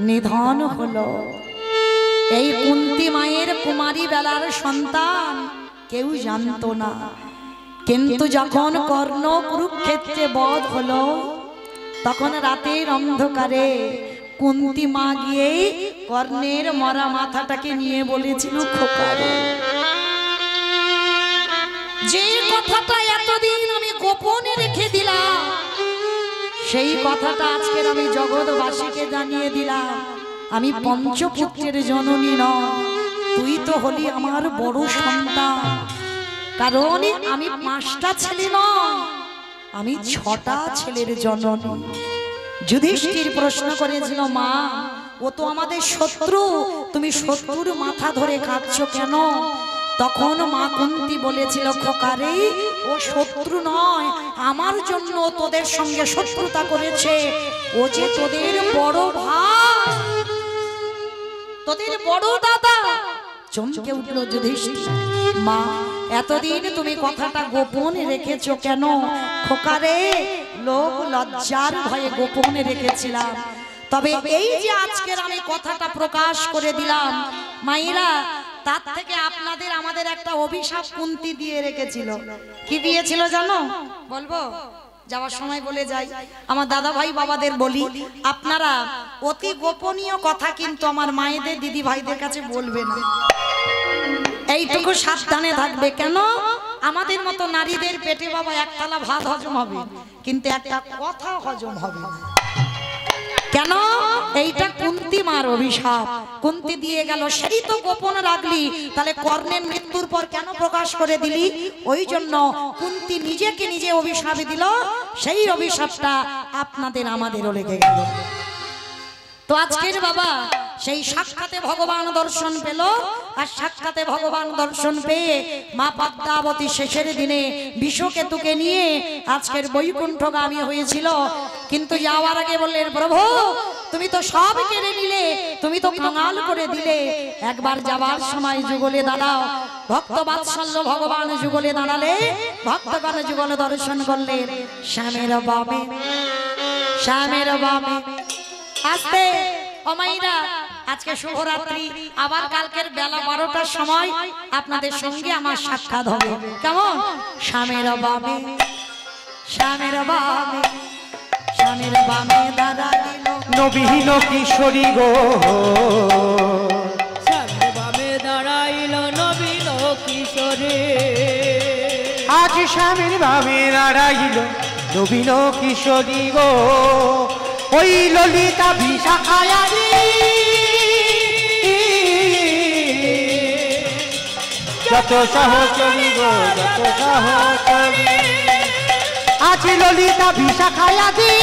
নিধন হলো, এই কুন্তী মায়ের কুমারী বেলার সন্তান কেউ জানতো না, কিন্তু যখন কর্ণ কুরুক্ষেত্রে বধ হলো, তখন রাতের অন্ধকারে কুন্তি মা গিয়ে কর্ণের মরা মাথাটাকে নিয়ে বলেছিল, খোকা রে, যে কথাটা এতদিন আমি গোপনে রেখে দিলাম, সেই কথাটা আজকের আমি জগৎবাসীকে জানিয়ে দিলাম। আমি পঞ্চপুত্রের জননী নয়, তুই তো হলি আমার বড় সন্তান। কারণ আমি 5টা ছেলে নয়, আমি 6টা ছেলের জননী। যুধিষ্ঠির প্রশ্ন করেছিল, মা ও তো আমাদের শত্রু, তুমি শত্রুর মাথা ধরে কাঁদছো কেন? তখন মা কুন্তি বলেছিল, খোকারে, ও শত্রু নয়, আমার জন্য তোদের সঙ্গে শত্রুতা করেছে। ও যে তোদের বড় ভাই, তোদের বড় দাদা। চমকে উঠল যুধিষ্ঠির, মা এতদিন তুমি কথাটা গোপনে রেখেছো কেন? খোকারে, লোক লজ্জার ভয়ে গোপনে রেখেছিলাম, তবে এই যে আজকের আমি কথাটা প্রকাশ করে দিলাম, মায়েরা, তার থেকে আপনাদের আমাদের একটা অভিশাপ কুন্তি দিয়ে রেখেছিল। কি দিয়েছিল জানো? বলবো? যাওয়ার সময় বলে যাই, আমার দাদা ভাই বাবাদের বলি, আপনারা অতি গোপনীয় কথা কিন্তু আমার মায়েদের দিদি ভাইদের কাছে বলবে না, এইটুকু সাবধানে থাকবে। কেন? আমাদের মতো নারীদের পেটে বাবা একতলা ভাত হজম হবে, কিন্তু একটা কথা হজম হবে না। কেন? এইটা কুন্তি মার অভিশাপ, কুন্তি দিয়ে গেল, সেই তো গোপন রাখলি, তাহলে কর্ণের মৃত্যুর পর কেন প্রকাশ করে দিলি? ওই জন্য কুন্তি নিজেকে নিজে অভিশাপ দিল, সেই অভিশাপটা আপনাদের আমাদেরও লেগে গেল। তো আজকের বাবা সেই সাক্ষাতে ভগবান দর্শন পেল, আর সাক্ষাতে ভগবান দর্শন পেয়ে মা পদ্মাবতী শেষের দিনে বিষকেতুকে নিয়ে আজকের বৈকুণ্ঠগামী হয়েছিল। কিন্তু যাওয়ার আগে বললেন, প্রভু তুমি তো সব কেড়ে নিলে, তুমি তো কাঙাল করে দিলে, একবার যাবার সময় যুগলে দাঁড়াও। ভক্ত বাৎসল্য ভগবান যুগলে দাঁড়ালে, ভক্তগণ যুগল দর্শন করলেন। শ্যামের বামে, শ্যামের বামে। আস্তে অমাইরা, আজকে শুভরাত্রি, আবার কালকের বেলা 12টার সময় আপনাদের সঙ্গে আমার সাক্ষাৎ হবে। কেমন? শ্যামের বামে, শ্যামের বামে, শ্যামের বামে দাঁড়াইল নবীন কিশোরী গো, সামনে বামে দাঁড়াইল নবীন কিশোরী। আজ স্বামীর ভাবে দাঁড়াইল নবীন কিশোরী গো, ওই ললিতা বিশাখায়ারি, যত সহচরী গো, যত সহচরী। আজ ললিতা বিশাখায়ারি,